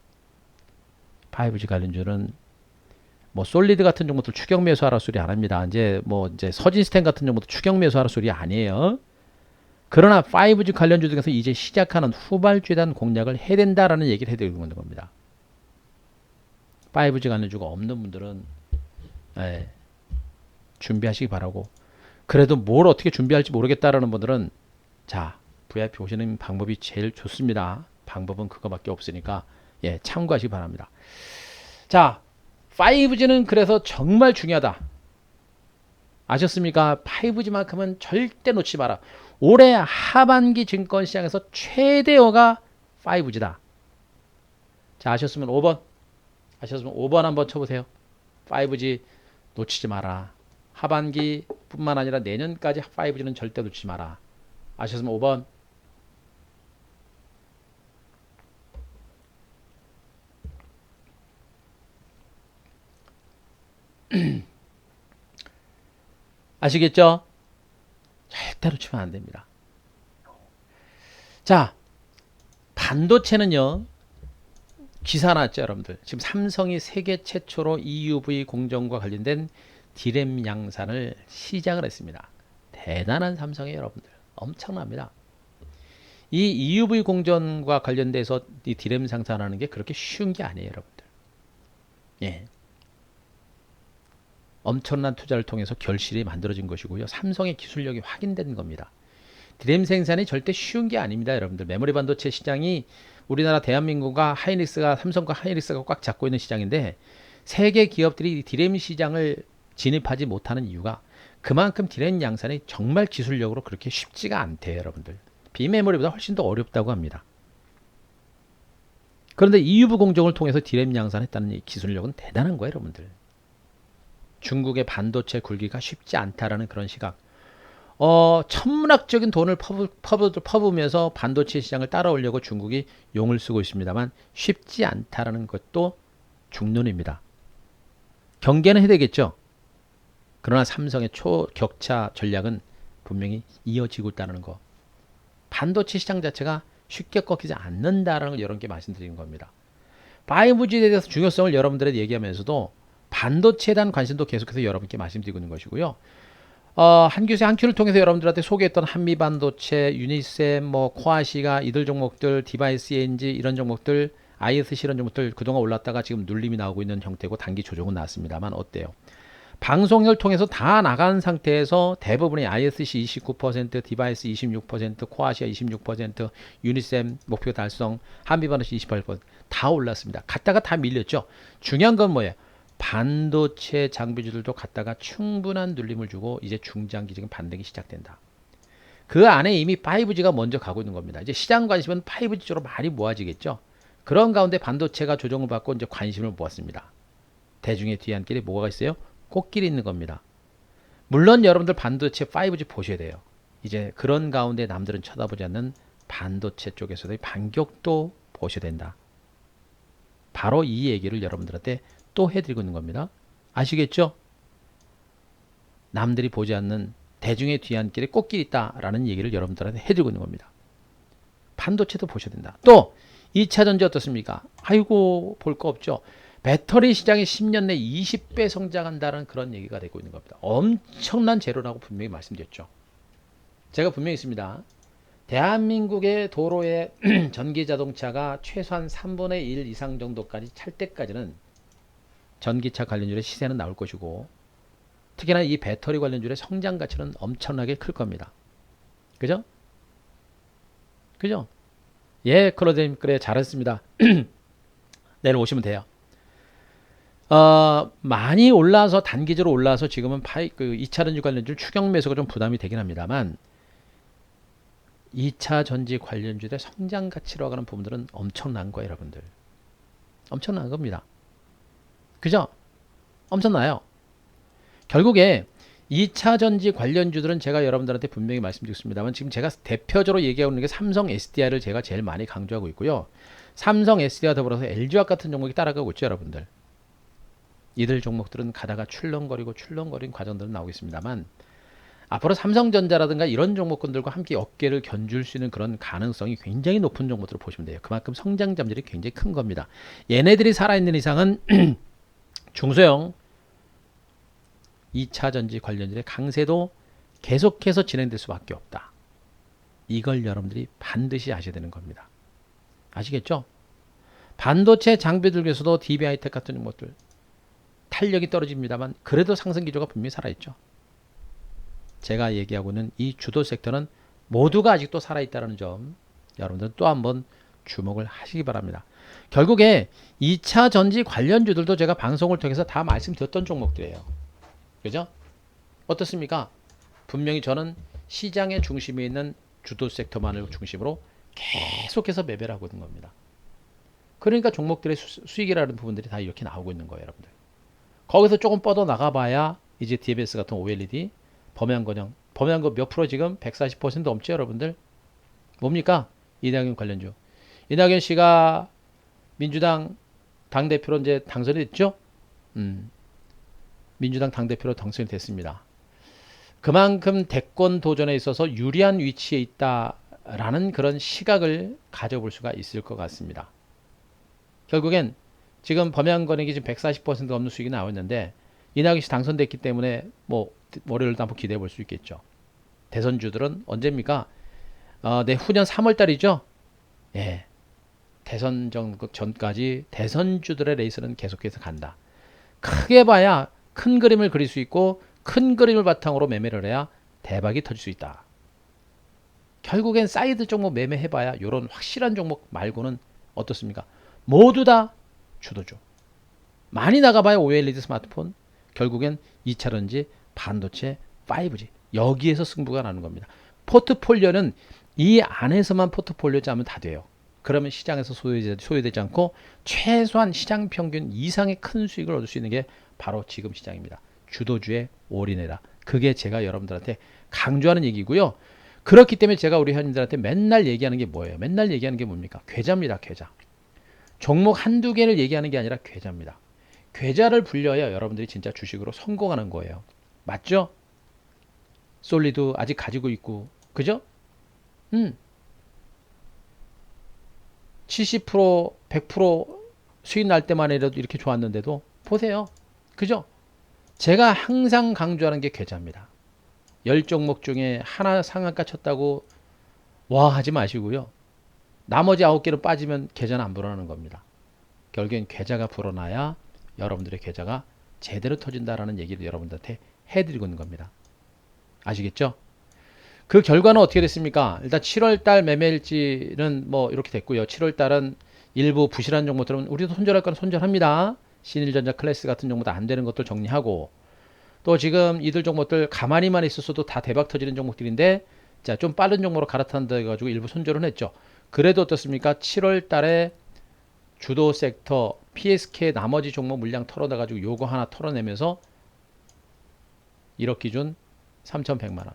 뭐 솔리드 같은 종목들 추격 매수하라 소리 안 합니다. 이제 서진 시스템 같은 종목도 추격 매수하라 소리 아니에요. 그러나 5G 관련주 중에서 이제 시작하는 후발주에 대한 공략을 해야 된다라는 얘기를 해드리고 있는 겁니다. 5G 관련주가 없는 분들은 예, 준비하시기 바라고, 그래도 뭘 어떻게 준비할지 모르겠다라는 분들은 자, VIP 보시는 방법이 제일 좋습니다. 방법은 그거밖에 없으니까 예, 참고하시기 바랍니다. 자, 5G는 그래서 정말 중요하다. 아셨습니까? 5G만큼은 절대 놓지 마라. 올해 하반기 증권시장에서 최대어가 5G다. 자, 아셨으면 5번. 아셨으면 5번 한번 쳐보세요. 5G 놓치지 마라. 하반기 뿐만 아니라 내년까지 5G는 절대 놓치지 마라. 아셨으면 5번. 아시겠죠? 절대 놓치면 안 됩니다. 자, 반도체는요. 기사 났죠, 여러분들. 지금 삼성이 세계 최초로 EUV 공정과 관련된 디램 양산을 시작을 했습니다. 대단한 삼성이에요, 여러분들. 엄청납니다. 이 EUV 공정과 관련돼서 이 디램 생산하는 게 그렇게 쉬운 게 아니에요, 여러분들. 예. 엄청난 투자를 통해서 결실이 만들어진 것이고요. 삼성의 기술력이 확인된 겁니다. 디램 생산이 절대 쉬운 게 아닙니다, 여러분들. 메모리 반도체 시장이 우리나라 대한민국과 하이닉스가, 삼성과 하이닉스가 꽉 잡고 있는 시장인데, 세계 기업들이 디램 시장을 진입하지 못하는 이유가 그만큼 디램 양산이 정말 기술력으로 그렇게 쉽지가 않대요, 여러분들. 비메모리보다 훨씬 더 어렵다고 합니다. 그런데 EUV 공정을 통해서 디램 양산했다는 이 기술력은 대단한 거예요, 여러분들. 중국의 반도체 굴기가 쉽지 않다라는 그런 시각. 천문학적인 돈을 퍼부으면서 반도체 시장을 따라오려고 중국이 용을 쓰고 있습니다만 쉽지 않다라는 것도 중론입니다. 경계는 해야 되겠죠. 그러나 삼성의 초격차 전략은 분명히 이어지고 있다는 거. 반도체 시장 자체가 쉽게 꺾이지 않는다라는 걸 여러분께 말씀드리는 겁니다. 5G에 대해서 중요성을 여러분들에게 얘기하면서도 반도체에 대한 관심도 계속해서 여러분께 말씀드리고 있는 것이고요. 한큐세 한큐를 통해서 여러분들한테 소개했던 한미반도체, 유니셈, 코아시가 이들 종목들, 디바이스 ENG 이런 종목들, ISC 이런 종목들 그동안 올랐다가 지금 눌림이 나오고 있는 형태고 단기 조정은 나왔습니다만 어때요? 방송을 통해서 다 나간 상태에서 대부분의 ISC 29%, 디바이스 26%, 코아시아 26%, 유니셈 목표 달성, 한미반도체 28%다 올랐습니다. 갔다가 다 밀렸죠. 중요한 건 뭐예요? 반도체 장비주들도 갖다가 충분한 눌림을 주고 이제 중장기적인 반등이 시작된다. 그 안에 이미 5G가 먼저 가고 있는 겁니다. 이제 시장 관심은 5G 쪽으로 많이 모아지겠죠. 그런 가운데 반도체가 조정을 받고 이제 관심을 모았습니다. 대중의 뒤안길에 뭐가 있어요? 꽃길이 있는 겁니다. 물론 여러분들 반도체 5G 보셔야 돼요. 이제 그런 가운데 남들은 쳐다보지 않는 반도체 쪽에서도 반격도 보셔야 된다. 바로 이 얘기를 여러분들한테 또 해드리고 있는 겁니다. 아시겠죠? 남들이 보지 않는 대중의 뒤안길에 꽃길이 있다라는 얘기를 여러분들한테 해드리고 있는 겁니다. 반도체도 보셔야 된다. 또 2차 전지 어떻습니까? 아이고 볼 거 없죠. 배터리 시장이 10년 내 20배 성장한다는 그런 얘기가 되고 있는 겁니다. 엄청난 재료라고 분명히 말씀드렸죠. 제가 분명히 있습니다. 대한민국의 도로에 전기자동차가 최소한 3분의 1 이상 정도까지 찰 때까지는 전기차 관련주의 시세는 나올 것이고, 특히나 이 배터리 관련주의 성장 가치는 엄청나게 클 겁니다. 그죠? 그죠? 예, 클로드님, 그래, 잘했습니다. 내일 오시면 돼요. 많이 올라서, 단기적으로 올라서 지금은 2차 전지 관련주 추경 매수가 좀 부담이 되긴 합니다만, 2차 전지 관련주의 성장 가치라고 하는 부분들은 엄청난 거예요, 여러분들. 엄청난 겁니다. 그죠? 엄청나요. 결국에 2차 전지 관련주들은 제가 여러분들한테 분명히 말씀드렸습니다만 지금 제가 대표적으로 얘기하고 있는 게 삼성 SDI를 제가 제일 많이 강조하고 있고요. 삼성 SDI와 더불어서 LG화학 같은 종목이 따라가고 있죠, 여러분들. 이들 종목들은 가다가 출렁거리는 과정들은 나오겠습니다만 앞으로 삼성전자라든가 이런 종목군들과 함께 어깨를 견줄 수 있는 그런 가능성이 굉장히 높은 종목들을 보시면 돼요. 그만큼 성장 잠재력이 굉장히 큰 겁니다. 얘네들이 살아있는 이상은 중소형 2차 전지 관련주의 강세도 계속해서 진행될 수밖에 없다. 이걸 여러분들이 반드시 아셔야 되는 겁니다. 아시겠죠? 반도체 장비들 중에서도 DB하이텍 같은 것들 탄력이 떨어집니다만 그래도 상승 기조가 분명히 살아있죠. 제가 얘기하고는 이 주도 섹터는 모두가 아직도 살아있다는 점 여러분들 또 한번 주목을 하시기 바랍니다. 결국에 2차 전지 관련주들도 제가 방송을 통해서 다 말씀드렸던 종목들이에요. 그죠? 어떻습니까? 분명히 저는 시장의 중심에 있는 주도 섹터만을 중심으로 계속해서 매매를 하고 있는 겁니다. 그러니까 종목들의 수익이라는 부분들이 다 이렇게 나오고 있는 거예요, 여러분들. 거기서 조금 뻗어 나가봐야 이제 DBS 같은 OLED, 범양건영, 범양건 몇 프로 지금 140% 넘죠, 여러분들. 뭡니까? 이낙연 관련주. 이낙연 씨가 민주당 당대표로 이제 당선이 됐죠? 민주당 당대표로 당선이 됐습니다. 그만큼 대권 도전에 있어서 유리한 위치에 있다라는 그런 시각을 가져볼 수가 있을 것 같습니다. 결국엔 지금 범양건액이 지금 140% 넘는 수익이 나왔는데 이낙연 씨 당선됐기 때문에 뭐 월요일도 한번 기대해 볼 수 있겠죠. 대선주들은 언제입니까? 내후년 3월 달이죠. 예. 대선 전까지 대선주들의 레이스는 계속해서 간다. 크게 봐야 큰 그림을 그릴 수 있고 큰 그림을 바탕으로 매매를 해야 대박이 터질 수 있다. 결국엔 사이드 종목 매매해봐야 이런 확실한 종목 말고는 어떻습니까? 모두 다 주도주. 많이 나가봐야 OLED 스마트폰, 결국엔 2차전지, 반도체, 5G 여기에서 승부가 나는 겁니다. 포트폴리오는 이 안에서만 포트폴리오 짜면 다 돼요. 그러면 시장에서 소요되지 않고 최소한 시장 평균 이상의 큰 수익을 얻을 수 있는 게 바로 지금 시장입니다. 주도주에 올인해라. 그게 제가 여러분들한테 강조하는 얘기고요. 그렇기 때문에 제가 우리 회원님들한테 맨날 얘기하는 게 뭐예요? 맨날 얘기하는 게 뭡니까? 계좌입니다. 계좌. 종목 한두 개를 얘기하는 게 아니라 계좌입니다. 계좌를 불려야 여러분들이 진짜 주식으로 성공하는 거예요. 맞죠? 솔리드 아직 가지고 있고, 그죠? 70%, 100% 수익 날 때만 해도 이렇게 좋았는데도 보세요. 그죠? 제가 항상 강조하는 게 계좌입니다. 10종목 중에 하나 상한가 쳤다고 와 하지 마시고요. 나머지 9개는 빠지면 계좌는 안 불어나는 겁니다. 결국엔 계좌가 불어나야 여러분들의 계좌가 제대로 터진다라는 얘기를 여러분들한테 해드리고 있는 겁니다. 아시겠죠? 그 결과는 어떻게 됐습니까? 일단 7월달 매매일지는 뭐 이렇게 됐고요. 7월달은 일부 부실한 종목들은 우리도 손절할 건 손절합니다. 신일전자 클래스 같은 종목도 안 되는 것들 정리하고, 또 지금 이들 종목들 가만히만 있었어도 다 대박 터지는 종목들인데 자, 좀 빠른 종목으로 갈아탄다 해가지고 일부 손절은 했죠. 그래도 어떻습니까? 7월달에 주도 섹터 PSK 나머지 종목 물량 털어내가지고 요거 하나 털어내면서 1억 기준 3,100만원.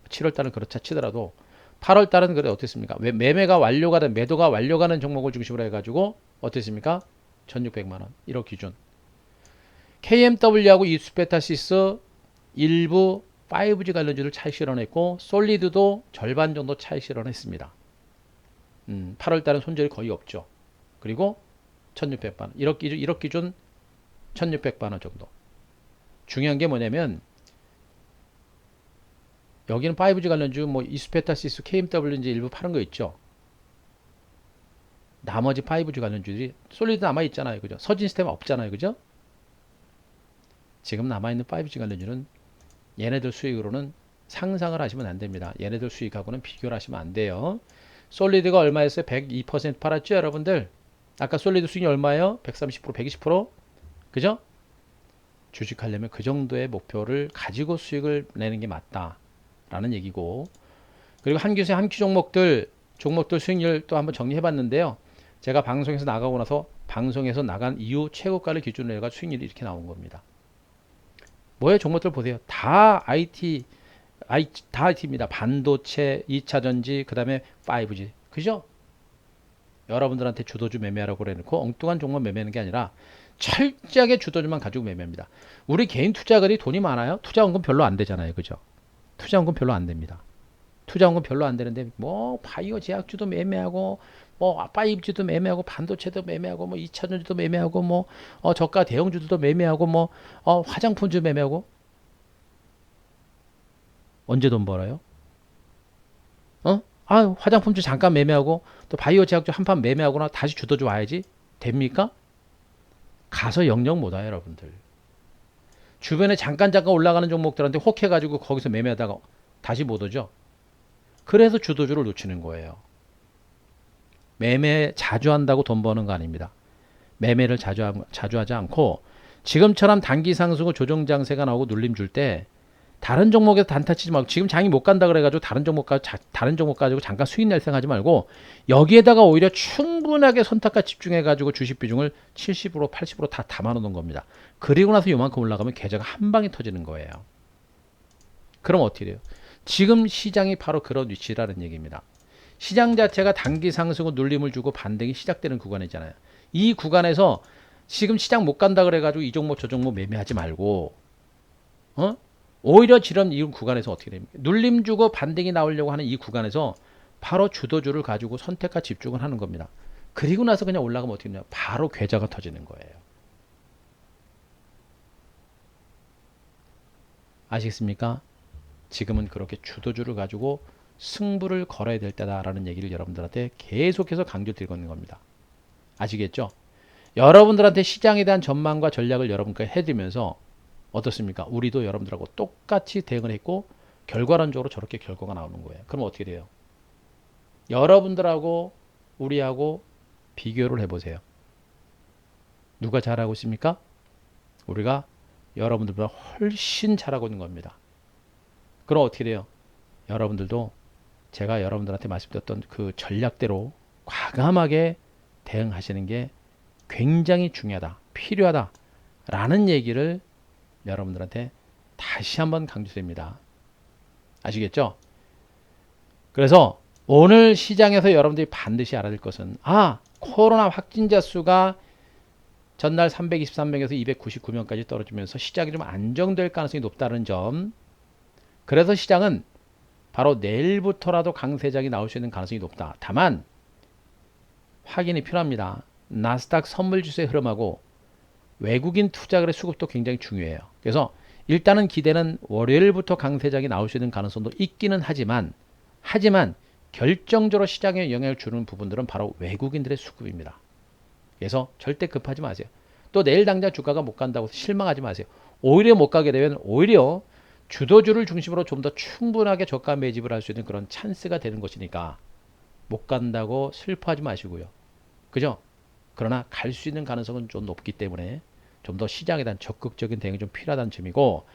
7월달은 그렇다 치더라도 8월달은 그래 어땠습니까? 매매가 완료가 된 매도가 완료가 된 종목을 중심으로 해가지고 어땠습니까? 1,600만원 1억 기준. KMW하고 이스페타시스 일부 5G 관련주를 차익 실현했고 솔리드도 절반 정도 차익 실현했습니다. 8월달은 손절이 거의 없죠. 그리고 1,600만원 1억 기준 1,600만원 정도. 중요한 게 뭐냐면 여기는 5G 관련주 뭐 이스페타시스 KMW 이제 일부 파는 거 있죠. 나머지 5G 관련주들이 솔리드 남아 있잖아요. 그죠? 서진 시스템 없잖아요. 그죠? 지금 남아있는 5G 관련주는 얘네들 수익으로는 상상을 하시면 안 됩니다. 얘네들 수익하고는 비교를 하시면 안 돼요. 솔리드가 얼마였어요? 102% 팔았죠, 여러분들? 아까 솔리드 수익이 얼마예요? 130%, 120%? 그죠? 주식하려면 그 정도의 목표를 가지고 수익을 내는 게 맞다라는 얘기고, 그리고 한큐 종목들 수익률 또 한번 정리해 봤는데요. 제가 방송에서 나가고 나서 방송에서 나간 이후 최고가를 기준으로 해가 수익률이 이렇게 나온 겁니다. 뭐예요? 종목들 보세요. 다 IT입니다. 반도체, 2차전지, 그 다음에 5G. 그죠? 여러분들한테 주도주 매매하라고 그래놓고 엉뚱한 종목 매매하는 게 아니라 철저하게 주도주만 가지고 매매합니다. 우리 개인 투자가들이 돈이 많아요? 투자원금 별로 안 되잖아요. 그죠? 투자원금 별로 안 됩니다. 투자원금 별로 안 되는데 뭐 바이오 제약주도 매매하고 뭐 5G도 매매하고 반도체도 매매하고 뭐 2차전지도 매매하고 뭐 저가 대형주도 매매하고 뭐 화장품주 매매하고 언제 돈 벌어요? 아, 화장품주 잠깐 매매하고 또 바이오 제약주 한 판 매매하거나 다시 주도주 와야지. 됩니까? 가서 영영 못 와요, 여러분들. 주변에 잠깐 올라가는 종목들한테 혹해가지고 거기서 매매하다가 다시 못 오죠. 그래서 주도주를 놓치는 거예요. 매매 자주 한다고 돈 버는 거 아닙니다. 매매를 자주 하지 않고 지금처럼 단기 상승 조정 장세가 나오고 눌림 줄 때 다른 종목에서 단타 치지 말고 지금 장이 못 간다 그래가지고 다른 종목 가지고 잠깐 수익 낼 생각하지 말고 여기에다가 오히려 충분하게 선택과 집중해가지고 주식 비중을 70% 80%다 담아놓는 겁니다. 그리고 나서 요만큼 올라가면 계좌가 한 방에 터지는 거예요. 그럼 어떻게 돼요? 지금 시장이 바로 그런 위치라는 얘기입니다. 시장 자체가 단기 상승 후 눌림을 주고 반등이 시작되는 구간이잖아요. 이 구간에서 지금 시장 못 간다 그래가지고 이 종목 저 종목 매매하지 말고 오히려 지금 이 구간에서 어떻게 됩니까? 눌림 주고 반등이 나오려고 하는 이 구간에서 바로 주도주를 가지고 선택과 집중을 하는 겁니다. 그리고 나서 그냥 올라가면 어떻게 되냐? 바로 계좌가 터지는 거예요. 아시겠습니까? 지금은 그렇게 주도주를 가지고 승부를 걸어야 될 때다라는 얘기를 여러분들한테 계속해서 강조드리고 있는 겁니다. 아시겠죠? 여러분들한테 시장에 대한 전망과 전략을 여러분께 해드리면서 어떻습니까? 우리도 여러분들하고 똑같이 대응을 했고 결과론적으로 저렇게 결과가 나오는 거예요. 그럼 어떻게 돼요? 여러분들하고 우리하고 비교를 해보세요. 누가 잘하고 있습니까? 우리가 여러분들보다 훨씬 잘하고 있는 겁니다. 그럼 어떻게 돼요? 여러분들도 제가 여러분들한테 말씀드렸던 그 전략대로 과감하게 대응하시는 게 굉장히 중요하다, 필요하다 라는 얘기를 여러분들한테 다시 한번 강조드립니다. 아시겠죠? 그래서 오늘 시장에서 여러분들이 반드시 알아야 될 것은 코로나 확진자 수가 전날 323명에서 299명까지 떨어지면서 시장이 좀 안정될 가능성이 높다는 점. 그래서 시장은 바로 내일부터라도 강세장이 나올 수 있는 가능성이 높다. 다만 확인이 필요합니다. 나스닥 선물지수의 흐름하고 외국인 투자거래 수급도 굉장히 중요해요. 그래서 일단은 기대는 월요일부터 강세장이 나올 수 있는 가능성도 있기는 하지만 결정적으로 시장에 영향을 주는 부분들은 바로 외국인들의 수급입니다. 그래서 절대 급하지 마세요. 또 내일 당장 주가가 못 간다고 실망하지 마세요. 오히려 못 가게 되면 오히려 주도주를 중심으로 좀 더 충분하게 저가 매집을 할 수 있는 그런 찬스가 되는 것이니까 못 간다고 슬퍼하지 마시고요. 그죠? 그러나 갈 수 있는 가능성은 좀 높기 때문에 좀 더 시장에 대한 적극적인 대응이 좀 필요하다는 점이고,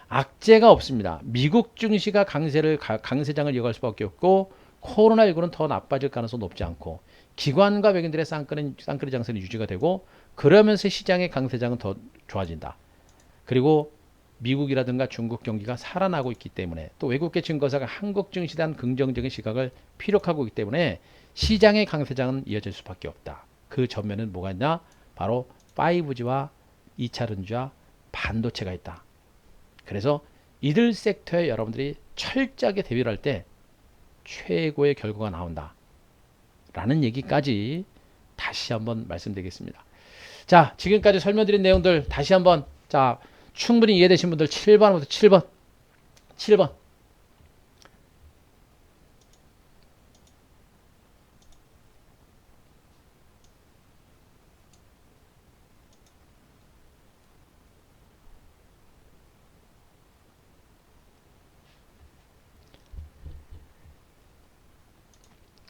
악재가 없습니다. 미국 증시가 강세장을 이어갈 수밖에 없고 코로나19는 더 나빠질 가능성은 높지 않고 기관과 외국인들의 쌍끌이 장세는 유지가 되고 그러면서 시장의 강세장은 더 좋아진다. 그리고 미국이라든가 중국 경기가 살아나고 있기 때문에 또 외국계 증거사가 한국 증시에 대한 긍정적인 시각을 피력하고 있기 때문에 시장의 강세장은 이어질 수밖에 없다. 그 전면은 뭐가 있나? 바로 5G와 2차 전지와 반도체가 있다. 그래서 이들 섹터에 여러분들이 철저하게 대비를 할 때 최고의 결과가 나온다 라는 얘기까지 다시 한번 말씀드리겠습니다. 자, 지금까지 설명드린 내용들 다시 한번 충분히 이해되신 분들 7번부터 7번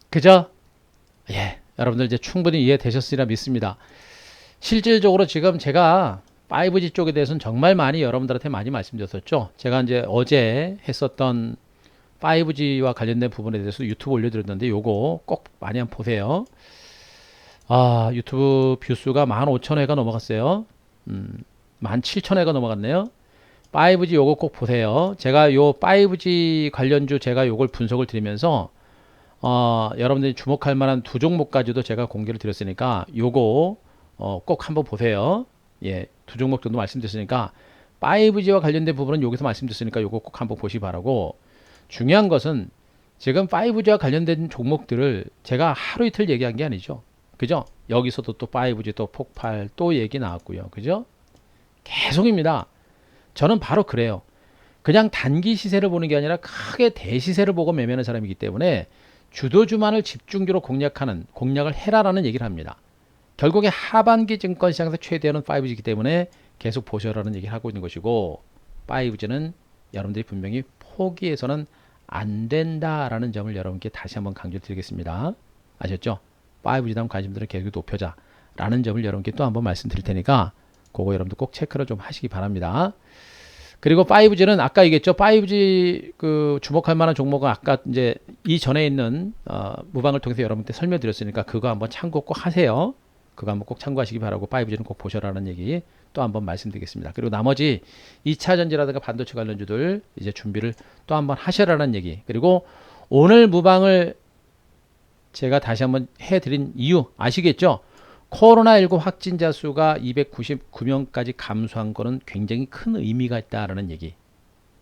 그죠? 예, 여러분들 이제 충분히 이해되셨으리라 믿습니다. 실질적으로 지금 제가 5G 쪽에 대해서는 정말 많이 여러분들한테 많이 말씀드렸었죠. 제가 이제 어제 했었던 5G와 관련된 부분에 대해서 유튜브 올려드렸는데 요거 꼭 많이 한번 보세요. 유튜브 뷰수가 15,000회가 넘어갔어요. 17,000회가 넘어갔네요. 5G 요거 꼭 보세요. 제가 요 5G 관련주 제가 요걸 분석을 드리면서 여러분들이 주목할 만한 두 종목까지도 제가 공개를 드렸으니까 요거 꼭 한번 보세요. 예, 두 종목 정도 말씀드렸으니까 5G와 관련된 부분은 여기서 말씀드렸으니까 요거 꼭 한번 보시 바라고, 중요한 것은 지금 5G와 관련된 종목들을 제가 하루 이틀 얘기한 게 아니죠. 그죠? 여기서도 또 5G 또 폭발 또 얘기 나왔고요. 그죠? 계속입니다. 저는 바로 그래요. 그냥 단기 시세를 보는 게 아니라 크게 대시세를 보고 매매하는 사람이기 때문에 주도주만을 집중적으로 공략을 해라라는 얘기를 합니다. 결국에 하반기 증권시장에서 최대한은 5G이기 때문에 계속 보셔라는 얘기를 하고 있는 것이고 5G는 여러분들이 분명히 포기해서는 안 된다라는 점을 여러분께 다시 한번 강조드리겠습니다. 아셨죠? 5G에 대한 관심들을 계속 높여자 라는 점을 여러분께 또 한번 말씀드릴 테니까 그거 여러분들 꼭 체크를 좀 하시기 바랍니다. 그리고 5G는 아까 얘기했죠. 5G 그 주목할 만한 종목은 아까 이제 이 전에 있는 무방을 통해서 여러분께 설명드렸으니까 그거 한번 참고 꼭 하세요. 그거 한번 꼭 참고하시기 바라고 5G는 꼭 보셔라는 얘기 또 한번 말씀드리겠습니다. 그리고 나머지 2차 전지라든가 반도체 관련주들 이제 준비를 또 한번 하셔라는 얘기. 그리고 오늘 무방을 제가 다시 한번 해드린 이유 아시겠죠? 코로나19 확진자 수가 299명까지 감소한 거는 굉장히 큰 의미가 있다라는 얘기.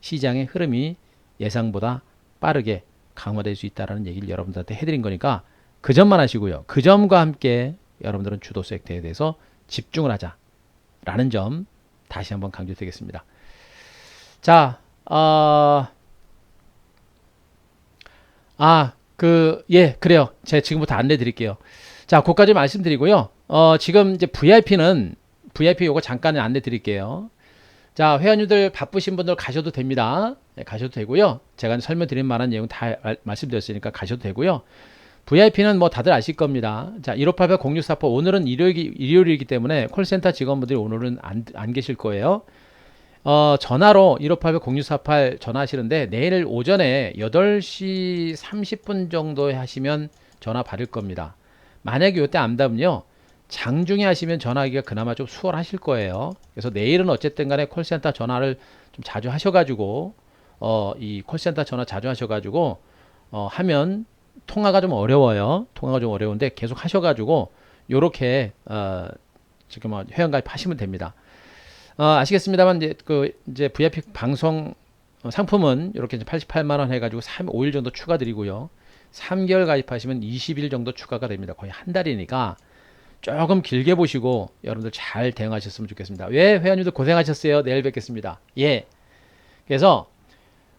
시장의 흐름이 예상보다 빠르게 강화될 수 있다라는 얘기를 여러분들한테 해드린 거니까 그 점만 하시고요. 그 점과 함께 여러분들은 주도 섹터에 대해서 집중을 하자라는 점 다시 한번 강조드리겠습니다. 자, 그래요. 제가 지금부터 안내 드릴게요. 자, 그까지 말씀드리고요. 지금 이제 VIP 요거 잠깐 안내 드릴게요. 자, 회원님들 바쁘신 분들 가셔도 됩니다. 네, 가셔도 되고요. 제가 설명드린 만한 내용 다 말씀드렸으니까 가셔도 되고요. VIP는 뭐 다들 아실 겁니다. 자, 1588-0648 오늘은 일요일이기 때문에 콜센터 직원분들이 오늘은 안 계실 거예요. 전화로 1588-0648 전화하시는데 내일 오전에 8시 30분 정도에 하시면 전화 받을 겁니다. 만약에 이때 안 받으면요. 장중에 하시면 전화하기가 그나마 좀 수월하실 거예요. 그래서 내일은 어쨌든 간에 콜센터 전화를 좀 자주 하셔가지고 이 콜센터 전화 자주 하셔가지고 하면 통화가 좀 어려워요. 통화가 좀 어려운데 계속 하셔가지고 요렇게 지금 회원가입 하시면 됩니다. 아시겠습니다만 이제 VIP 방송 상품은 이렇게 88만 원 해가지고 5일 정도 추가 드리고요. 3개월 가입하시면 20일 정도 추가가 됩니다. 거의 한 달이니까 조금 길게 보시고 여러분들 잘 대응하셨으면 좋겠습니다. 왜 회원님들 고생하셨어요. 내일 뵙겠습니다. 예. 그래서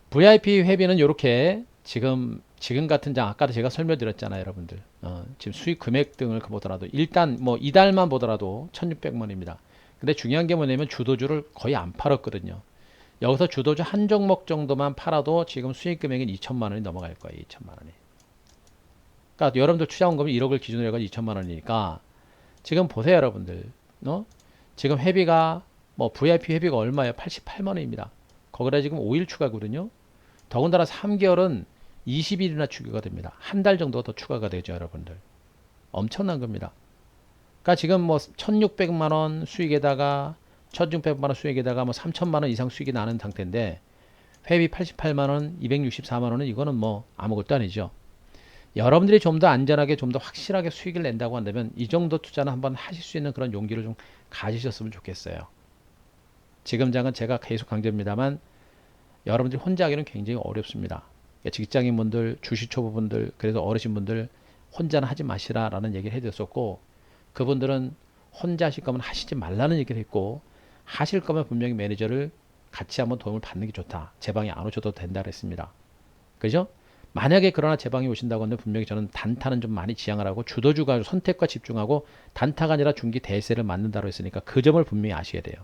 VIP 회비는 이렇게 지금 같은 장 아까도 제가 설명드렸잖아요, 여러분들. 지금 수익 금액 등을 보더라도 일단 뭐 이달만 보더라도 1,600만 원입니다. 근데 중요한 게 뭐냐면 주도주를 거의 안 팔았거든요. 여기서 주도주 한 종목 정도만 팔아도 지금 수익 금액은 2천만 원이 넘어갈 거예요. 2천만 원이. 그러니까 여러분들 투자원금이 1억을 기준으로 해가 2천만 원이니까 지금 보세요, 여러분들. 지금 회비가 뭐 VIP 회비가 얼마예요? 88만 원입니다. 거기다 지금 5일 추가거든요. 더군다나 3개월은 20일이나 추가가 됩니다. 한 달 정도 더 추가가 되죠, 여러분들. 엄청난 겁니다. 그러니까 지금 뭐 1,600만 원 수익에다가 1,600만 원 수익에다가 뭐 3천만 원 이상 수익이 나는 상태인데 회비 88만 원, 264만 원은 이거는 뭐 아무것도 아니죠. 여러분들이 좀 더 안전하게 좀 더 확실하게 수익을 낸다고 한다면 이 정도 투자는 한번 하실 수 있는 그런 용기를 좀 가지셨으면 좋겠어요. 지금 장은 제가 계속 강조합니다만 여러분들이 혼자 하기는 굉장히 어렵습니다. 직장인분들, 주식초보분들, 그래서 어르신분들 혼자는 하지 마시라라는 얘기를 해드렸었고 그분들은 혼자 하실 거면 하시지 말라는 얘기를 했고 하실 거면 분명히 매니저를 같이 한번 도움을 받는 게 좋다. 제 방에 안 오셔도 된다 그랬습니다. 그죠? 만약에 그러나 제 방에 오신다고 하면 분명히 저는 단타는 좀 많이 지양을 하고 주도주가 선택과 집중하고 단타가 아니라 중기 대세를 만든다고 했으니까 그 점을 분명히 아셔야 돼요.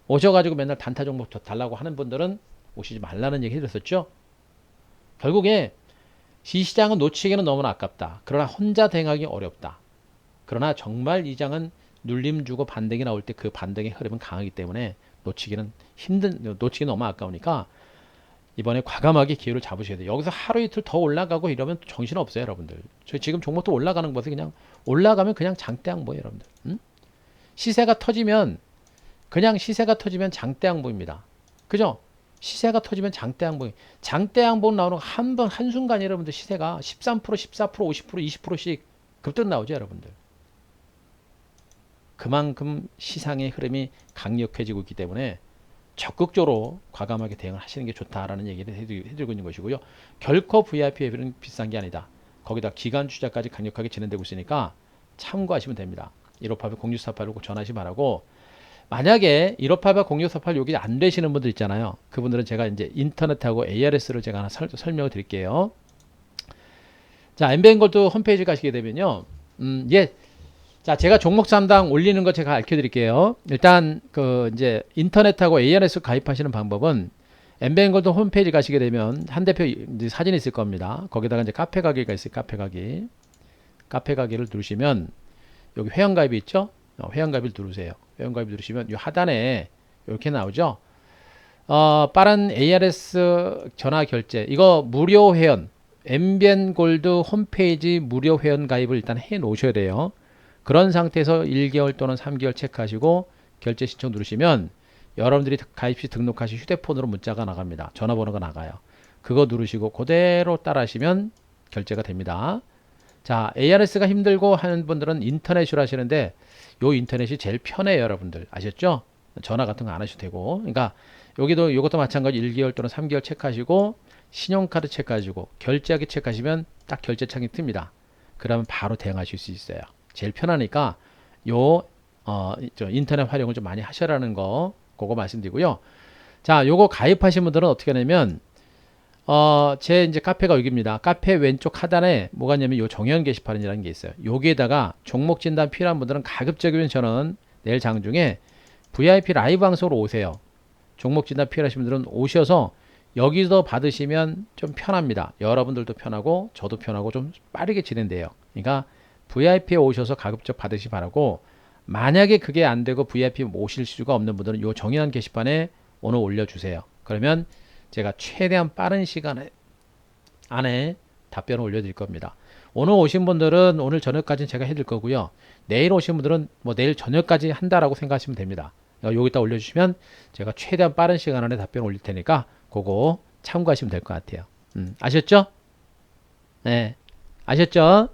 오셔가지고 맨날 단타 종목 달라고 하는 분들은 오시지 말라는 얘기 해드렸었죠. 결국에 이 시장은 놓치기는 너무나 아깝다. 그러나 혼자 대응하기 어렵다. 그러나 정말 이 장은 눌림 주고 반등이 나올 때 그 반등의 흐름은 강하기 때문에 놓치기는 너무 아까우니까 이번에 과감하게 기회를 잡으셔야 돼요. 여기서 하루 이틀 더 올라가고 이러면 정신 없어요, 여러분들. 저희 지금 종목도 올라가는 것이 그냥 올라가면 그냥 장대항보예요, 여러분들. 시세가 터지면 장대항보입니다. 그죠? 시세가 터지면 장대항보. 장대항보 나오는 한순간에 여러분들 시세가 13%, 14%, 50%, 20%씩 급등 나오죠, 여러분들. 그만큼 시장의 흐름이 강력해지고 있기 때문에 적극적으로 과감하게 대응을 하시는 게 좋다라는 얘기를 해드리고 있는 것이고요. 결코 VIP 회비는 비싼 게 아니다. 거기다 기간 투자까지 강력하게 진행되고 있으니까 참고하시면 됩니다. 1588-0648로 꼭 전화하시 바라고 만약에 1588-0648 여기 안 되시는 분들 있잖아요. 그분들은 제가 이제 인터넷하고 ARS를 제가 하나 설명을 드릴게요. 자, 엠베인골드 홈페이지 가시게 되면요. 예. 자, 제가 종목 상담 올리는 거 제가 알려 드릴게요. 일단 그 이제 인터넷하고 ARS 가입하시는 방법은 엠베인골드 홈페이지 가시게 되면 한 대표 이제 사진이 있을 겁니다. 거기다가 이제 카페 가기가 있어요. 카페 가기. 카페 가기를 누르시면 여기 회원 가입이 있죠? 회원 가입을 누르세요. 회원 가입 누르시면 이 하단에 이렇게 나오죠? 빠른 ARS 전화 결제. 이거 무료 회원. 엠비엔골드 홈페이지 무료 회원 가입을 일단 해 놓으셔야 돼요. 그런 상태에서 1개월 또는 3개월 체크하시고 결제 신청 누르시면 여러분들이 가입 시 등록하신 휴대폰으로 문자가 나갑니다. 전화번호가 나가요. 그거 누르시고 그대로 따라하시면 결제가 됩니다. 자, ARS가 힘들고 하는 분들은 인터넷으로 하시는데 요 인터넷이 제일 편해요, 여러분들. 아셨죠? 전화 같은 거 안 하셔도 되고. 그러니까 여기도 이것도 마찬가지 1개월 또는 3개월 체크하시고 신용카드 체크하시고 결제하기 체크하시면 딱 결제창이 뜹니다. 그러면 바로 대응하실 수 있어요. 제일 편하니까 인터넷 활용을 좀 많이 하셔라는 거 그거 말씀드리고요. 자, 요거 가입하신 분들은 어떻게 하냐면 제 이제 카페가 여기입니다. 카페 왼쪽 하단에 뭐가 있냐면 요 정연 게시판이라는 게 있어요. 여기에다가 종목 진단 필요한 분들은 가급적이면 저는 내일 장중에 VIP 라이브 방송으로 오세요. 종목 진단 필요하신 분들은 오셔서 여기서 받으시면 좀 편합니다. 여러분들도 편하고 저도 편하고 좀 빠르게 진행돼요. 그러니까 VIP에 오셔서 가급적 받으시 바라고, 만약에 그게 안 되고 VIP 오실 수가 없는 분들은 요 정의한 게시판에 오늘 올려주세요. 그러면 제가 최대한 빠른 시간 안에 답변을 올려드릴 겁니다. 오늘 오신 분들은 오늘 저녁까지는 제가 해드릴 거고요. 내일 오신 분들은 뭐 내일 저녁까지 한다라고 생각하시면 됩니다. 여기다 올려주시면 제가 최대한 빠른 시간 안에 답변을 올릴 테니까 그거 참고하시면 될 것 같아요. 아셨죠? 네. 아셨죠?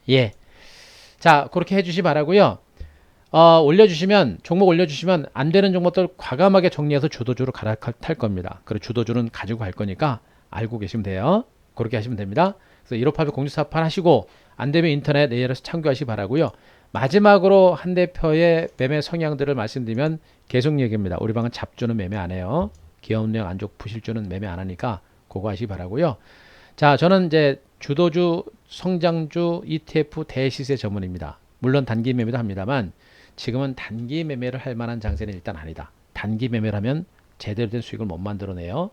예. 자, 그렇게 해주시 바라고요. 올려주시면, 종목 올려주시면 안 되는 종목들 과감하게 정리해서 주도주로 갈아탈 겁니다. 그리고 주도주는 가지고 갈 거니까 알고 계시면 돼요. 그렇게 하시면 됩니다. 그래서 1588 공지사판 하시고 안 되면 인터넷 ARS 참고하시기 바라고요. 마지막으로 한 대표의 매매 성향들을 말씀드리면 계속 얘기합니다. 우리 방은 잡주는 매매 안 해요. 기업력 안 좋고 부실주는 매매 안 하니까 그거 하시기 바라고요. 자, 저는 이제 주도주, 성장주, ETF 대시세 전문입니다. 물론 단기 매매도 합니다만 지금은 단기 매매를 할 만한 장세는 일단 아니다. 단기 매매를 하면 제대로 된 수익을 못 만들어내요.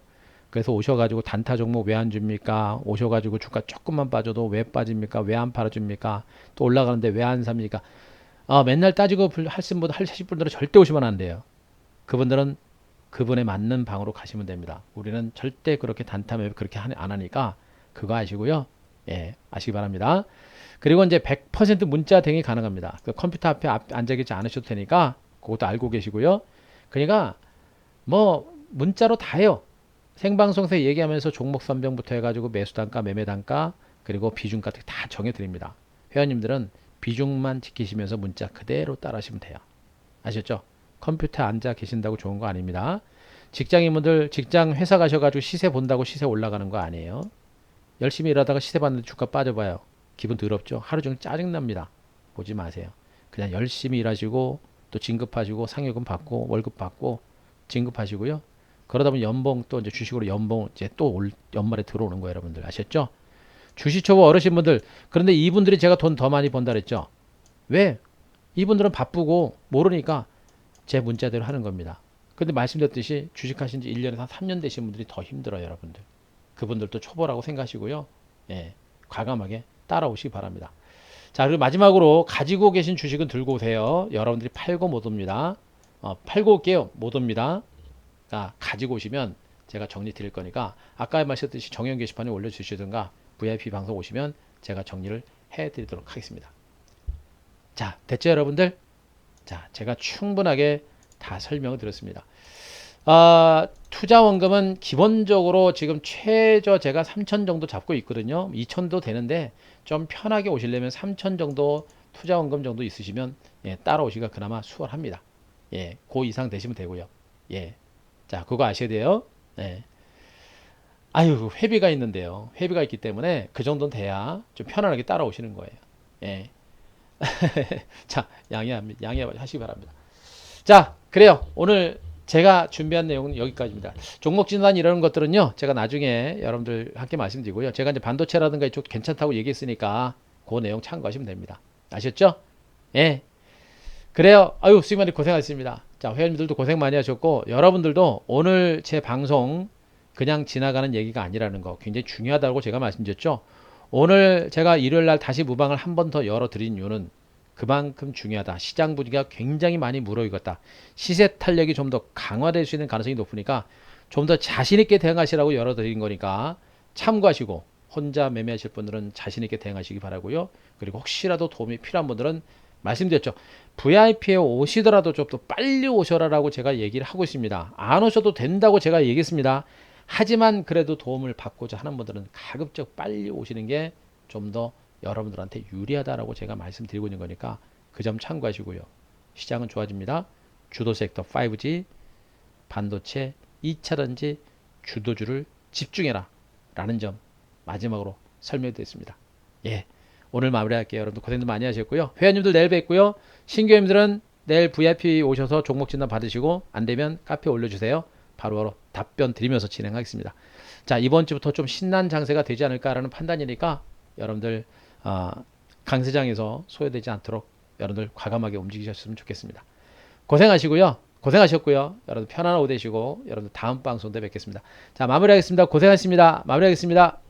그래서 오셔가지고 단타 종목 왜 안 줍니까? 오셔가지고 주가 조금만 빠져도 왜 빠집니까? 왜 안 팔아줍니까? 또 올라가는데 왜 안 삽니까? 맨날 따지고 하신 분들은 절대 오시면 안 돼요. 그분들은 그분에 맞는 방으로 가시면 됩니다. 우리는 절대 그렇게 단타 매매 그렇게 안 하니까 그거 아시고요. 예, 아시기 바랍니다. 그리고 이제 100% 문자 대응이 가능합니다. 그 컴퓨터 앞에 앉아 계지 않으셔도 되니까 그것도 알고 계시고요. 그러니까 뭐 문자로 다 해요. 생방송에서 얘기하면서 종목 선별부터 해가지고 매수 단가, 매매 단가, 그리고 비중 같은 거 다 정해드립니다. 회원님들은 비중만 지키시면서 문자 그대로 따라하시면 돼요. 아셨죠? 컴퓨터에 앉아 계신다고 좋은 거 아닙니다. 직장인분들 직장 회사 가셔가지고 시세 본다고 시세 올라가는 거 아니에요. 열심히 일하다가 시세 봤는데 주가 빠져봐요. 기분 더럽죠? 하루 종일 짜증납니다. 보지 마세요. 그냥 열심히 일하시고 또 진급하시고 상여금 받고 월급 받고 진급하시고요. 그러다 보면 연봉 또 이제 주식으로 연봉 이제 또 연말에 들어오는 거예요, 여러분들. 아셨죠? 주식 초보 어르신분들, 그런데 이분들이 제가 돈 더 많이 번다 그랬죠? 왜? 이분들은 바쁘고 모르니까 제 문자대로 하는 겁니다. 근데 말씀드렸듯이 주식하신 지 1년에서 한 3년 되신 분들이 더 힘들어요, 여러분들. 그분들도 초보라고 생각하시고요. 예, 과감하게 따라오시기 바랍니다. 자, 그리고 마지막으로 가지고 계신 주식은 들고 오세요. 여러분들이 팔고 못 옵니다. 팔고 올게요. 못 옵니다. 가지고 오시면 제가 정리 드릴 거니까 아까 말씀드렸듯이 정형 게시판에 올려주시든가 VIP 방송 오시면 제가 정리를 해드리도록 하겠습니다. 자, 됐죠, 여러분들? 자, 제가 충분하게 다 설명을 드렸습니다. 투자 원금은 기본적으로 지금 최저 제가 3천 정도 잡고 있거든요. 2천도 되는데 좀 편하게 오시려면 3천 정도 투자 원금 정도 있으시면 따라오시기가 그나마 수월합니다. 예, 그 이상 되시면 되고요. 예, 자, 그거 아셔야 돼요. 예. 아유, 회비가 있는데요. 회비가 있기 때문에 그 정도는 돼야 좀 편안하게 따라오시는 거예요. 예. 자, 양해하시기 바랍니다. 자, 그래요. 오늘 제가 준비한 내용은 여기까지입니다. 종목 진단 이런 것들은요, 제가 나중에 여러분들 함께 말씀드리고요. 제가 이제 반도체라든가 이쪽 괜찮다고 얘기했으니까 그 내용 참고하시면 됩니다. 아셨죠? 예. 그래요. 아유, 수익 많이 고생하셨습니다. 자, 회원님들도 고생 많이 하셨고, 여러분들도 오늘 제 방송 그냥 지나가는 얘기가 아니라는 거 굉장히 중요하다고 제가 말씀드렸죠. 오늘 제가 일요일 날 다시 무방을 한 번 더 열어드린 이유는 그만큼 중요하다. 시장 분위기가 굉장히 많이 무르익었다. 시세 탄력이 좀 더 강화될 수 있는 가능성이 높으니까 좀 더 자신있게 대응하시라고 열어드린 거니까 참고하시고, 혼자 매매하실 분들은 자신있게 대응하시기 바라고요. 그리고 혹시라도 도움이 필요한 분들은 말씀드렸죠. VIP에 오시더라도 좀 더 빨리 오셔라라고 제가 얘기를 하고 있습니다. 안 오셔도 된다고 제가 얘기했습니다. 하지만 그래도 도움을 받고자 하는 분들은 가급적 빨리 오시는 게 좀 더 여러분들한테 유리하다라고 제가 말씀드리고 있는 거니까 그 점 참고하시고요. 시장은 좋아집니다. 주도 섹터 5G, 반도체, 2차전지 주도주를 집중해라 라는 점 마지막으로 설명드렸습니다. 예, 오늘 마무리할게요. 여러분들 고생도 많이 하셨고요. 회원님들 내일 뵙고요. 신규 회원님들은 내일 VIP 오셔서 종목 진단 받으시고 안되면 카페에 올려주세요. 바로바로 답변 드리면서 진행하겠습니다. 자, 이번 주부터 좀 신난 장세가 되지 않을까라는 판단이니까 여러분들 강세장에서 소외되지 않도록 여러분들 과감하게 움직이셨으면 좋겠습니다. 고생하시고요. 고생하셨고요. 여러분 편안한 오후 되시고 여러분들 다음 방송 때 뵙겠습니다. 자, 마무리하겠습니다. 고생하셨습니다. 마무리하겠습니다.